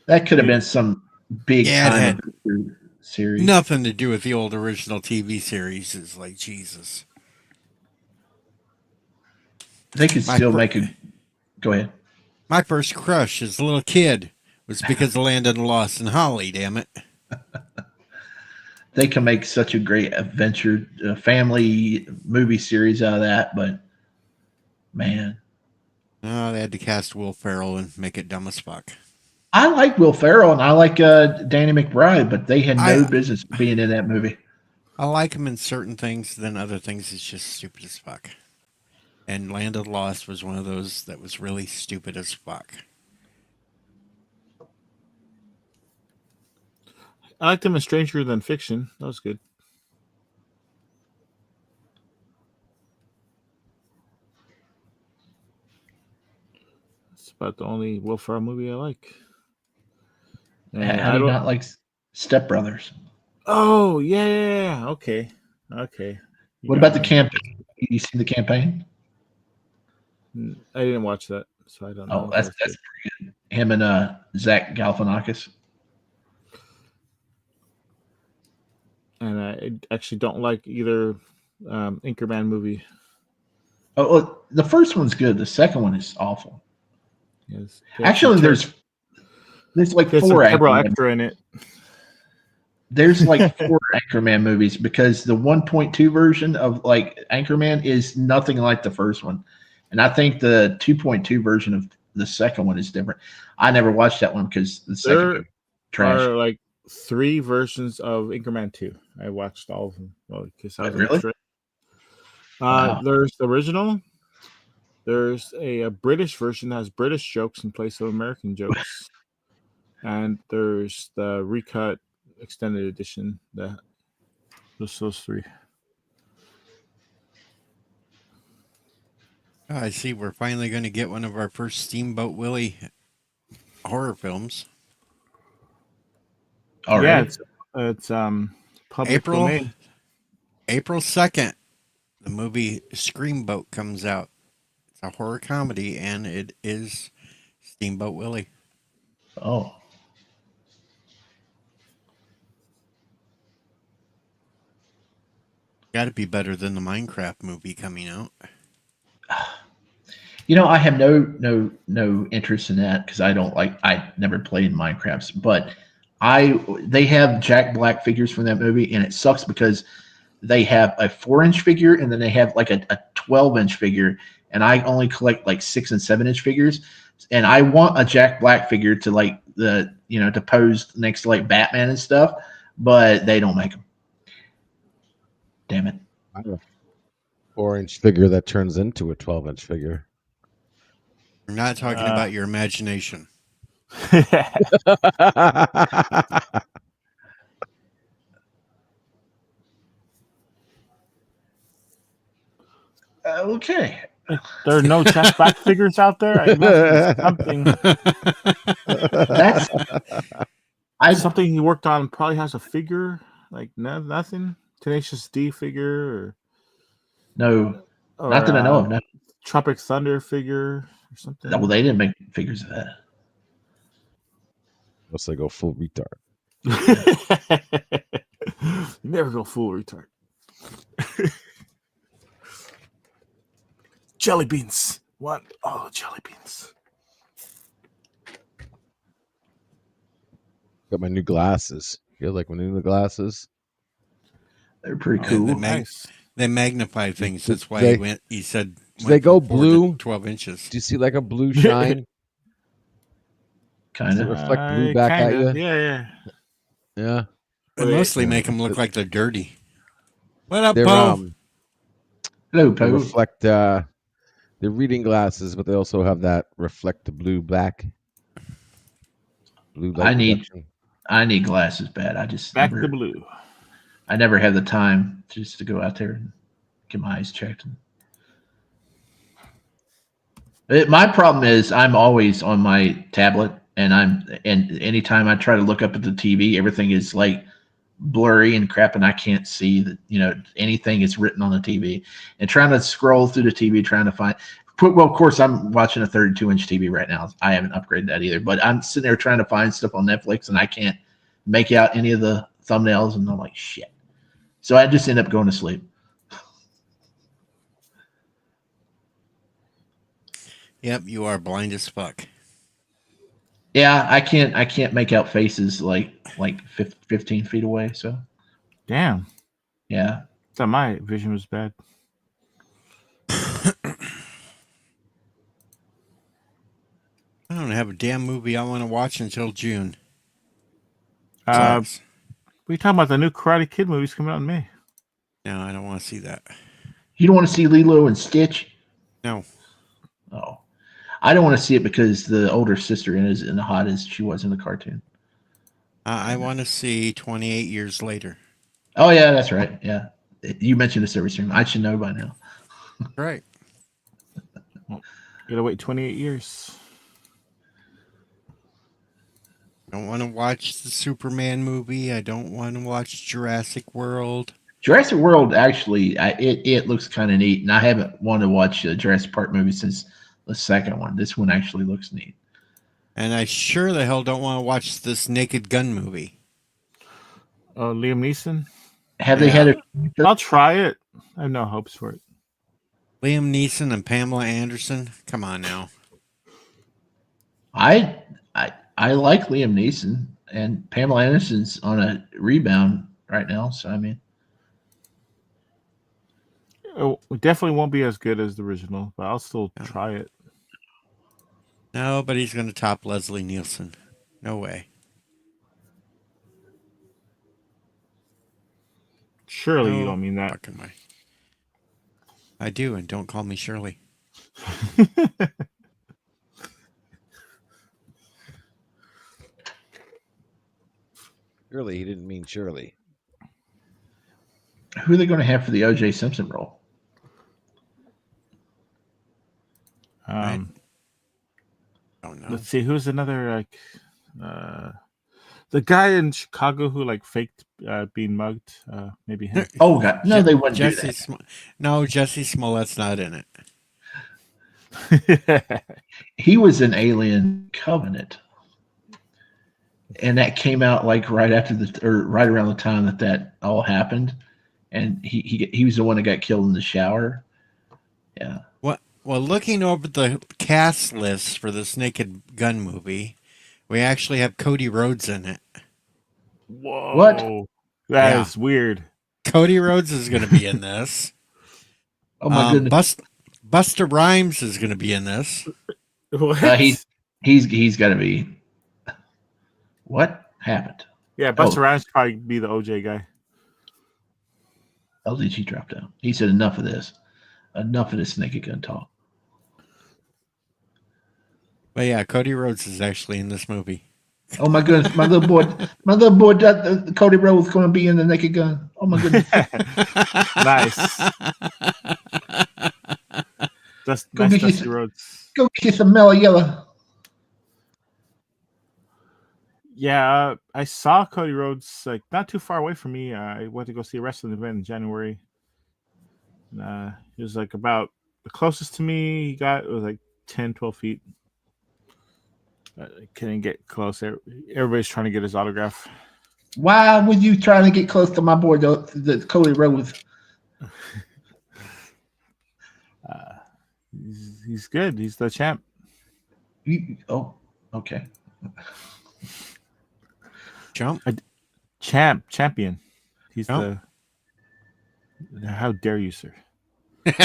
that could have been some big time series. Nothing to do with the old original TV series. It's like Jesus. They could still make a. Go ahead. My first crush as a little kid was because of Land of the Lost and Holly. Damn it. They can make such a great adventure family movie series out of that, but man, Oh, they had to cast Will Ferrell and make it dumb as fuck. I like Will Ferrell and I like Danny McBride, but they had no business being in that movie. I like him in certain things, then other things it's just stupid as fuck. And Land of the Lost was one of those that was really stupid as fuck. I liked him in Stranger Than Fiction. That was good. That's about the only Will Ferrell movie I like. And I do not like Step Brothers. Oh, yeah. Okay. What about the campaign? You see the campaign? I didn't watch that, so I don't know. Oh, that's pretty good. Him and Zach Galifianakis. And I actually don't like either Anchorman movie. Oh, well, the first one's good. The second one is awful. Yes. Actually, there's like There's four several extra in it. There's like 4 Anchorman movies because the 1.2 version of like Anchorman is nothing like the first one. And I think the 2.2 version of the second one is different. I never watched that one because the second There trash. are like 3 versions of Anchorman 2. I watched all of them. Well, because I was an Really? extra. Wow. There's the original. There's a British version that has British jokes in place of American jokes. And there's the recut extended edition. Just those 3. Oh, I see. We're finally going to get one of our first Steamboat Willie horror films. All Yeah, right. it's public domain. April 2nd, the movie Screamboat comes out. It's a horror comedy, and it is Steamboat Willie. Oh. Got to be better than the Minecraft movie coming out. You know, I have no interest in that because I never played Minecraft, but they have Jack Black figures from that movie, and it sucks because they have a 4-inch figure and then they have like a 12-inch figure, and I only collect like 6 and 7-inch figures, and I want a Jack Black figure to like to pose next to like Batman and stuff, but they don't make them. Damn it. I have a 4-inch figure that turns into a 12-inch figure. We're not talking about your imagination. Okay. There are no Jack Black figures out there. I must be something. That's Something he worked on probably has a figure. Like nothing. Tenacious D figure no, or not that I know of. No. Tropic Thunder figure or something. Well, they didn't make figures of that. Unless they go full retard. You never go full retard. Jelly beans. What? Oh, jelly beans. Got my new glasses. You like my new glasses? They're pretty cool. Nice. They magnify things. That's why he said. Do they go blue? 12 inches. Do you see like a blue shine? Kind Does it of. reflect blue back at you? Yeah. They mostly make them look like they're dirty. What up, Poe? Hello, They Poe. reflect. They're reading glasses, but they also have that reflect the blue black. Blue. I need glasses bad. I just back to blue. I never have the time just to go out there and get my eyes checked. My problem is I'm always on my tablet, and anytime I try to look up at the TV, everything is like blurry and crap, and I can't see that anything is written on the TV. And trying to scroll through the TV, trying to find. Well, of course, I'm watching a 32-inch TV right now. I haven't upgraded that either, but I'm sitting there trying to find stuff on Netflix, and I can't make out any of the thumbnails, and I'm like, shit. So I just end up going to sleep. Yep, you are blind as fuck. Yeah, I can't make out faces like 15 feet away. So, damn. Yeah. Thought my vision was bad. I don't have a damn movie I want to watch until June. We talking about the new Karate Kid movies coming out in May. No, I don't want to see that. You don't want to see Lilo and Stitch? No. Oh. I don't want to see it because the older sister isn't the hot as she was in the cartoon. I want to see 28 Years Later. Oh, yeah, that's right. Yeah. You mentioned this every stream. I should know by now. Right. Well, you gotta wait 28 years. I don't want to watch the Superman movie. I don't want to watch Jurassic World. Jurassic World, actually, it looks kind of neat, and I haven't wanted to watch a Jurassic Park movie since the second one. This one actually looks neat. And I sure the hell don't want to watch this Naked Gun movie. Liam Neeson? Have they had I'll try it. I have no hopes for it. Liam Neeson and Pamela Anderson? Come on now. I like Liam Neeson, and Pamela Anderson's on a rebound right now. So, I mean. It definitely won't be as good as the original, but I'll still try it. Nobody's going to top Leslie Nielsen. No way. Surely you No don't mean that. fucking way. I do, and don't call me Shirley. Surely he didn't mean Shirley. Who are they going to have for the O.J. Simpson role? Don't know. Let's see, who's another like the guy in Chicago who like faked being mugged? Maybe him. Oh God, no, they wouldn't do Jesse. that. No, Jesse Smollett's not in it. He was in Alien Covenant, and that came out like right after right around the time that all happened, and he was the one that got killed in the shower. Yeah. What? Well, looking over the cast list for this Naked Gun movie, we actually have Cody Rhodes in it. Whoa. What? That is weird. Cody Rhodes is going to be in this. Oh my goodness. Buster Rhymes is going to be in this. What? He's got to be. What happened? Yeah, Buster Rhymes probably be the OJ guy. LDG dropped out. He said, "Enough of this. Enough of this Naked Gun talk." But yeah, Cody Rhodes is actually in this movie. Oh my goodness, my little boy, Cody Rhodes is going to be in the Naked Gun. Oh my goodness. Nice. That's Go nice, get Dusty Rhodes. Go get some mellow yellow. Yeah, I saw Cody Rhodes like not too far away from me. I went to go see a wrestling event in January. He was like about the closest to me he got was like 10, 12 feet. I couldn't get close. Everybody's trying to get his autograph. Why would you try to get close to my boy, the Cody Rhodes? He's good. He's the champ. Oh, okay. Champion. He's Oh. How dare you, sir? If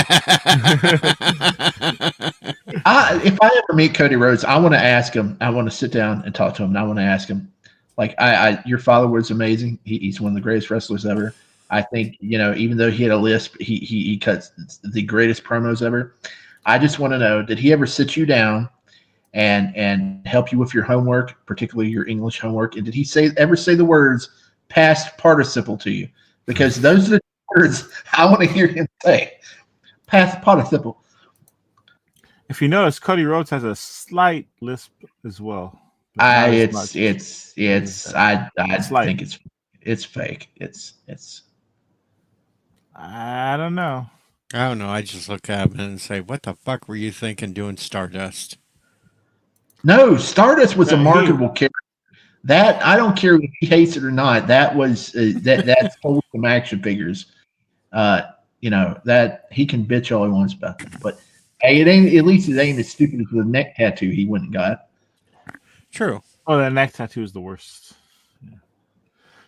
I ever meet Cody Rhodes, I want to ask him. I want to sit down and talk to him. And I want to ask him, like, your father was amazing. He's one of the greatest wrestlers ever. I think, even though he had a lisp, he cuts the greatest promos ever. I just want to know, did he ever sit you down and help you with your homework, particularly your English homework? And did he ever say the words past participle to you? Because those are the words I want to hear him say. Past participle. If you notice, Cody Rhodes has a slight lisp as well. I think it's fake. It's. I don't know. I don't know. I just look at him and say, "What the fuck were you thinking doing Stardust?" No, Stardust was a marketable character. That I don't care if he hates it or not. That was that's some action figures. That he can bitch all he wants about them, but hey, it ain't as stupid as the neck tattoo he went and got. True. Oh, that neck tattoo is the worst.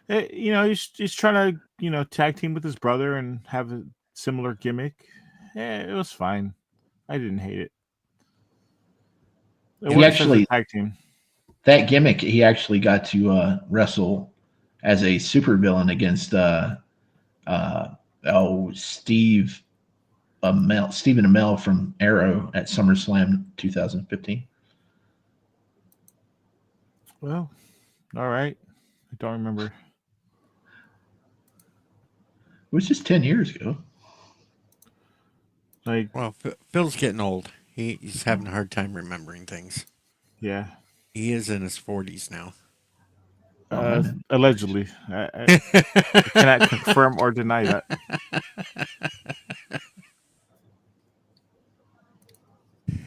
Yeah. He's trying to tag team with his brother and have a similar gimmick. Yeah, it was fine. I didn't hate it. He actually tag team. That gimmick, he actually got to wrestle as a supervillain against Stephen Amell from Arrow at SummerSlam 2015. Well, all right. I don't remember. It was just 10 years ago. Well, Phil's getting old. He's having a hard time remembering things. Yeah. He is in his 40s now. Allegedly. I cannot confirm or deny that.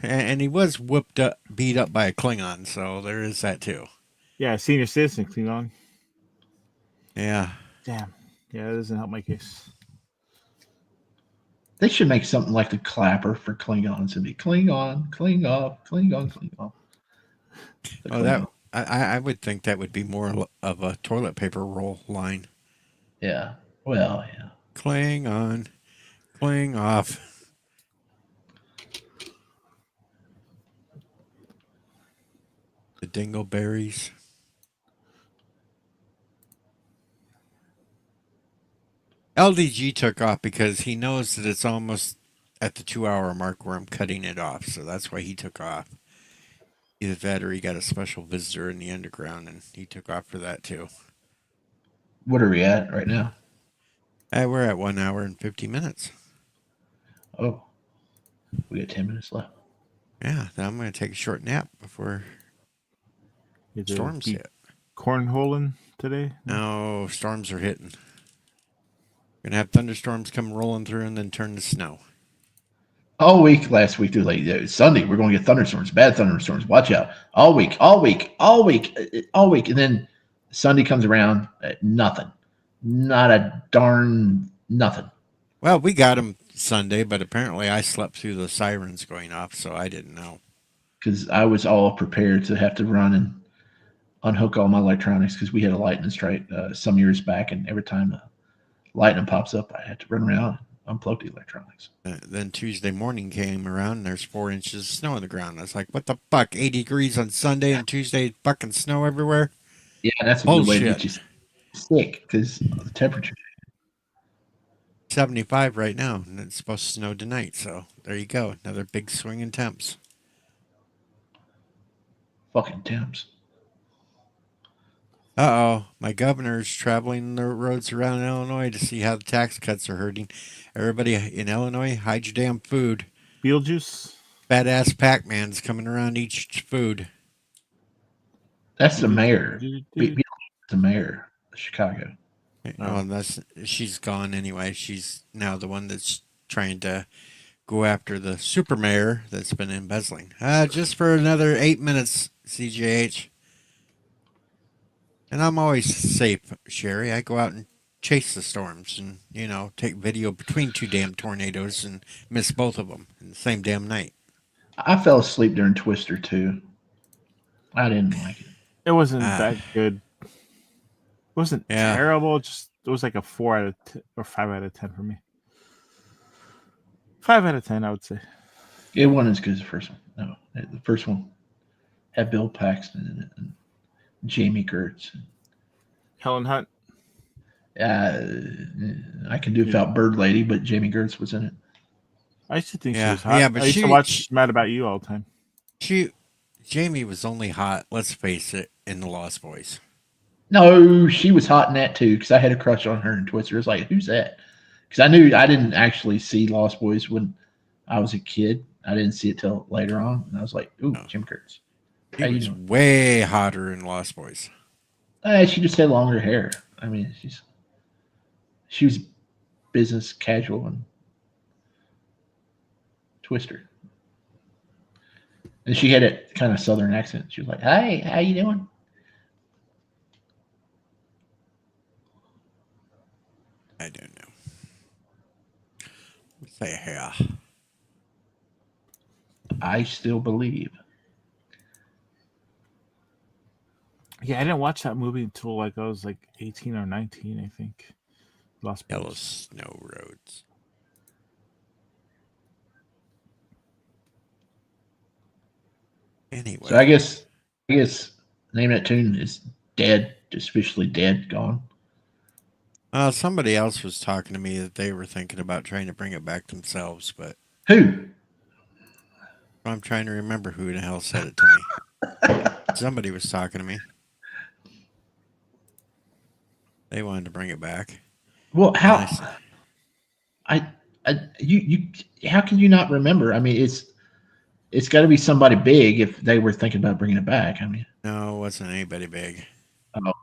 And he was beat up by a Klingon, so there is that too. Yeah, senior citizen Klingon. Yeah. Damn. Yeah, that doesn't help my case. They should make something like the clapper for Klingons and be Klingon, Klingon, Klingon, Klingon. I would think that would be more of a toilet paper roll line. Yeah. Well, yeah. Klingon, Kling off. The dingleberries. LDG took off because he knows that it's almost at the 2 hour mark where I'm cutting it off. So that's why he took off. Either that or he got a special visitor in the underground and he took off for that too. What are we at right now? We're at 1 hour and 50 minutes. Oh, we got 10 minutes left. Yeah, then I'm going to take a short nap before storms hit. Cornholing today? No, storms are hitting. We're going to have thunderstorms come rolling through and then turn to snow. All week last week, they're like, Sunday, we're going to get thunderstorms, bad thunderstorms. Watch out. All week. And then Sunday comes around, nothing. Not a darn nothing. Well, we got them Sunday, but apparently I slept through the sirens going off, so I didn't know. Because I was all prepared to have to run and unhook all my electronics because we had a lightning strike some years back, and every time lightning pops up, I had to run around and unplug the electronics. Then Tuesday morning came around, and there's 4 inches of snow on the ground. I was like, what the fuck? 80 degrees on Sunday and Tuesday, fucking snow everywhere? Yeah, that's a good way to get you sick because the temperature. 75 right now, and it's supposed to snow tonight. So there you go. Another big swing in temps. Fucking temps. Uh-oh. My governor's traveling the roads around Illinois to see how the tax cuts are hurting. Everybody in Illinois, hide your damn food. Beetlejuice? Badass Pac-Man's coming around each food. That's the mayor. The mayor of Chicago. Oh, she's gone anyway. She's now the one that's trying to go after the super mayor that's been embezzling. Just for another 8 minutes, CJH. And I'm always safe, Sherry. I go out and chase the storms and, take video between 2 damn tornadoes and miss both of them in the same damn night. I fell asleep during Twister, too. I didn't like it. It wasn't that good. It wasn't terrible. It was like a 4 out of 10 or 5 out of 10 for me. 5 out of 10, I would say. It wasn't as good as the first one. No, the first one had Bill Paxton in it and Jamie Gertz. Helen Hunt. I can do without Bird Lady, but Jamie Gertz was in it. I used to think she was hot. Yeah, but I used to watch Mad About You all the time. Jamie was only hot, let's face it, in The Lost Boys. No, she was hot in that too, because I had a crush on her in Twister. It was like, who's that? Because I knew I didn't actually see Lost Boys when I was a kid. I didn't see it till later on, and I was like, ooh, Jim Kurtz. He was way hotter in Lost Boys. She just had longer hair. I mean, she was business casual and Twister. And she had a kind of southern accent. She was like, "Hey, how you doing?" I don't know. Say here. I still believe. Yeah, I didn't watch that movie until I was 18 or 19, I think. Lost Boys. Yellow Snow Roads. Anyway. So I guess Name That Tune is dead, just officially dead, gone. Somebody else was talking to me that they were thinking about trying to bring it back themselves, but who? I'm trying to remember who the hell said it to me. Somebody was talking to me. They wanted to bring it back. Well, how? You how can you not remember? I mean, it's got to be somebody big if they were thinking about bringing it back. I mean, no, it wasn't anybody big. Oh.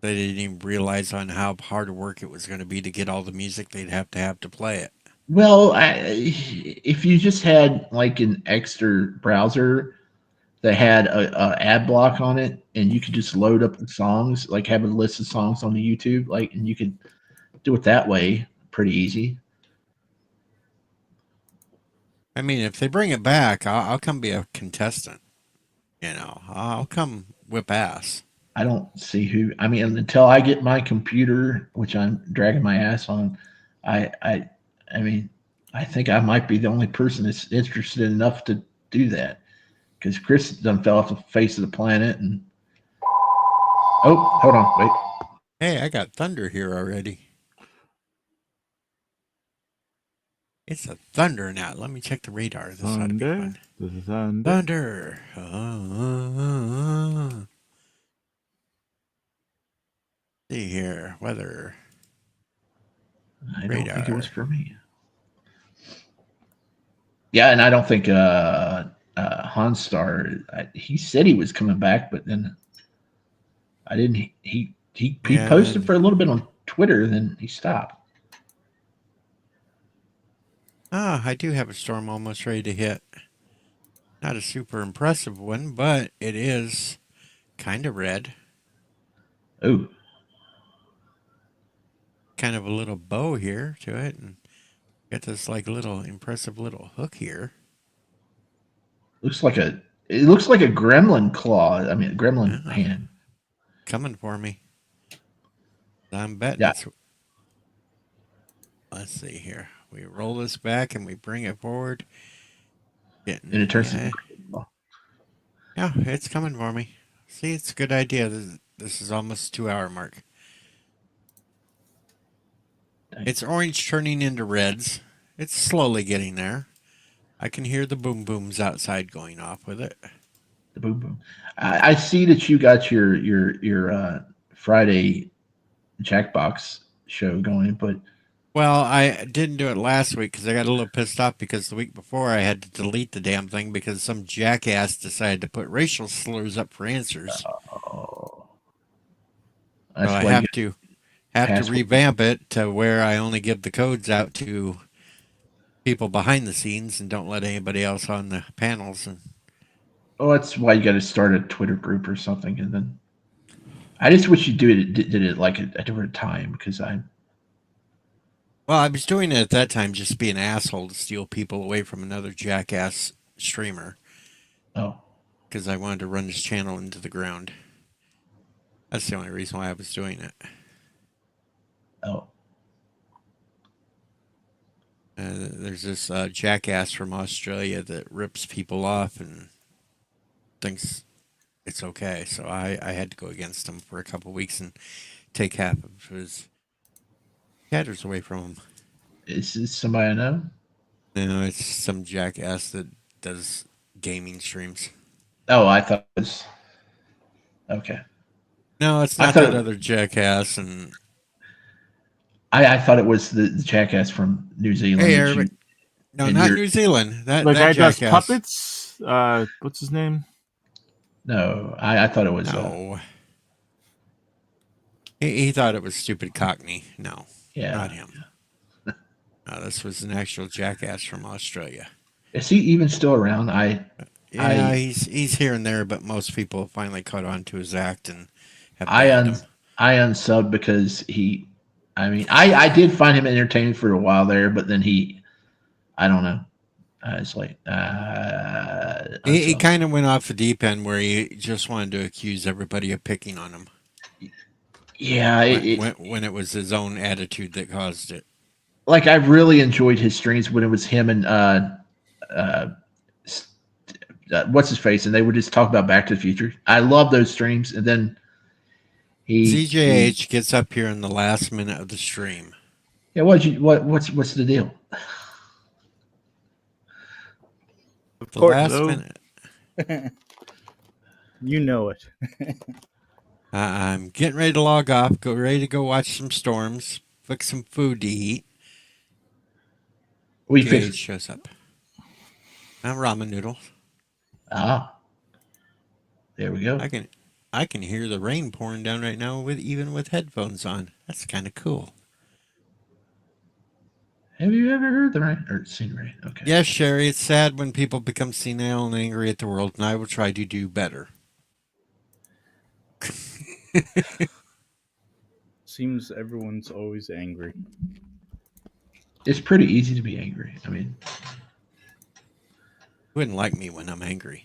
They didn't even realize on how hard work it was going to be to get all the music they'd have to play it. Well, if you just had like an extra browser that had a ad block on it, and you could just load up the songs, like have a list of songs on the YouTube, and you could do it that way, pretty easy. I mean, if they bring it back, I'll come be a contestant. I'll come whip ass. I don't see who. I mean, until I get my computer, which I'm dragging my ass on, I mean, I think I might be the only person that's interested enough to do that. because Chris done fell off the face of the planet. And oh, hold on, wait. Hey, I got thunder here already. It's a thunder now. Let me check the radar. This ought to be Thunder. fun. Thunder. See here, weather. I don't think it was Radar. for me. Yeah, and I don't think Hanstar. He said he was coming back, but then I didn't. He Yeah, posted for a little bit on Twitter, then he stopped. I do have a storm almost ready to hit. Not a super impressive one, but it is kind of red. Oh, Kind of a little bow here to it, and got this like little impressive little hook here. it looks like a gremlin claw. I mean, a gremlin hand. Coming for me. I'm betting Yeah. Let's see here. We roll this back and we bring it forward. And it turns. Yeah, it's coming for me. See, it's a good idea. This is almost 2-hour mark. Dang. It's orange turning into reds. It's slowly getting there. I can hear the boom booms outside going off with it. The boom boom. I see that you got your Friday Jackbox show going, but Well, I didn't do it last week because I got a little pissed off because the week before I had to delete the damn thing because some jackass decided to put racial slurs up for answers. oh, So I have to revamp it to where I only give the codes out to people behind the scenes and don't let anybody else on the panels. And oh, that's why you got to start a Twitter group or something, and then I just wish you did it like a different time because well, I was doing it at that time just to be an asshole to steal people away from another jackass streamer. Oh. Because I wanted to run his channel into the ground. That's the only reason why I was doing it. Oh. There's this jackass from Australia that rips people off and thinks it's okay. So I had to go against him for a couple of weeks and take half of his chatters away from him. Is this somebody I know? No, it's some jackass that does gaming streams. Oh, I thought it was okay. No, it's not that other jackass. And I thought it was the jackass from New Zealand. hey, everybody. No, not New Zealand. That guy jackass does puppets. What's his name? No, I thought it was. No. He thought it was stupid Cockney. No, not him. No, this was an actual jackass from Australia. Is he even still around? He's here and there, but most people finally caught on to his act and have banned him. I unsubbed because I did find him entertaining for a while there, but then I don't know. It's like he kind of went off the deep end where he just wanted to accuse everybody of picking on him. Yeah, when it was his own attitude that caused it. Like I really enjoyed his streams when it was him and what's his face, and they would just talk about Back to the Future. I love those streams, and then ZJH gets up here in the last minute of the stream. Yeah, what's the deal? The last minute. You know it. I'm getting ready to log off. Ready to go watch some storms. Fix some food to eat. Deej shows up. Ramen noodles. Ah, there we go. I can hear the rain pouring down right now even with headphones on. That's kind of cool. Have you ever heard the rain or seen rain? Okay. Yes, Sherry. It's sad when people become senile and angry at the world, and I will try to do better. Seems everyone's always angry. It's pretty easy to be angry. I mean, you wouldn't like me when I'm angry.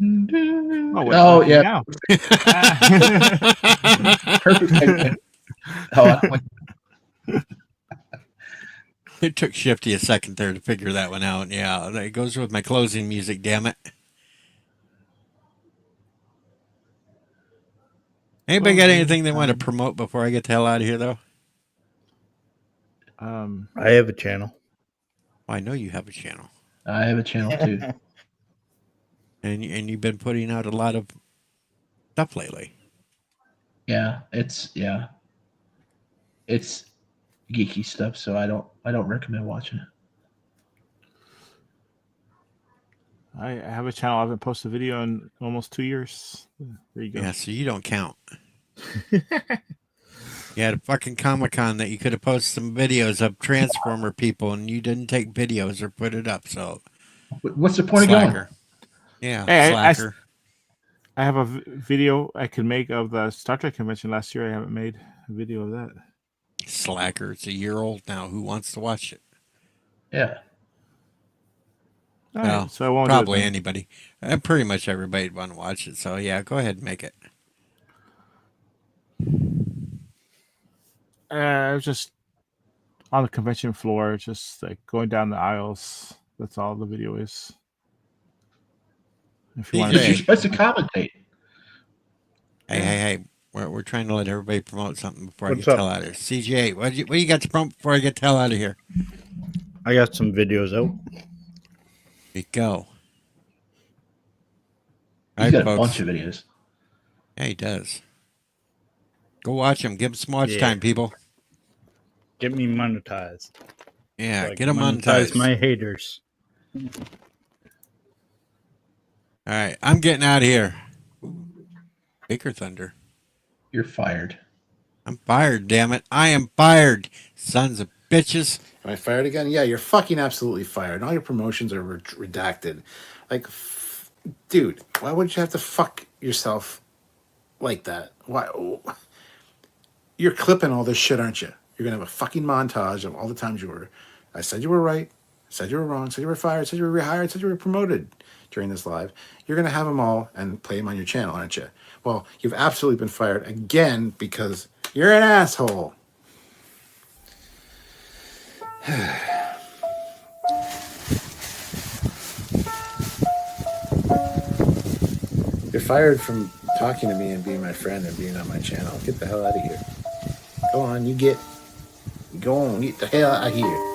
Oh yeah. Perfect. Oh, I don't like It took Shifty a second there to figure that one out. Yeah, that goes with my closing music, damn it. Anybody got Closing anything they want to time. promote before I get the hell out of here, though? I have a channel. Well, I know you have a channel. I have a channel too. And you've been putting out a lot of stuff lately. Yeah, it's geeky stuff, so I don't recommend watching it. I have a channel. I haven't posted a video in almost 2 years. There you go. Yeah, so you don't count. You had a fucking Comic-Con that you could have posted some videos of Transformer people, and you didn't take videos or put it up, so... What's the point of going? Slacker. Yeah, Hey, slacker. I have a video I could make of the Star Trek convention last year. I haven't made a video of that. Slacker. It's a year old now. Who wants to watch it? Yeah. All Well, right, so I won't probably do it anybody. Pretty much everybody'd want to watch it. So yeah, go ahead and make it. I was just on the convention floor, just like going down the aisles. That's all the video is. If you want Because to you're see. supposed to commentate. Hey. We're trying to let everybody promote something before What's I get up? the hell out of here. CJ, what do you got to promote before I get the hell out of here? I got some videos out. Here you go. He's got a bunch of videos. Yeah, he does. Go watch him. Give him some watch Yeah. time, people. Get me monetized. Yeah, Like, get him monetize monetized. my haters. All right, I'm getting out of here. Baker Thunder. You're fired. I'm fired, damn it. I am fired, sons of bitches. Am I fired again? Yeah, you're fucking absolutely fired. All your promotions are redacted. Like, dude, why would you have to fuck yourself like that? Why? You're clipping all this shit, aren't you? You're gonna have a fucking montage of all the times I said you were right, said you were wrong, said you were fired, said you were rehired, said you were promoted during this live. You're gonna have them all and play them on your channel, aren't you? Well, you've absolutely been fired again because you're an asshole. You're fired from talking to me and being my friend and being on my channel. Get the hell out of here. Go on, get the hell out of here.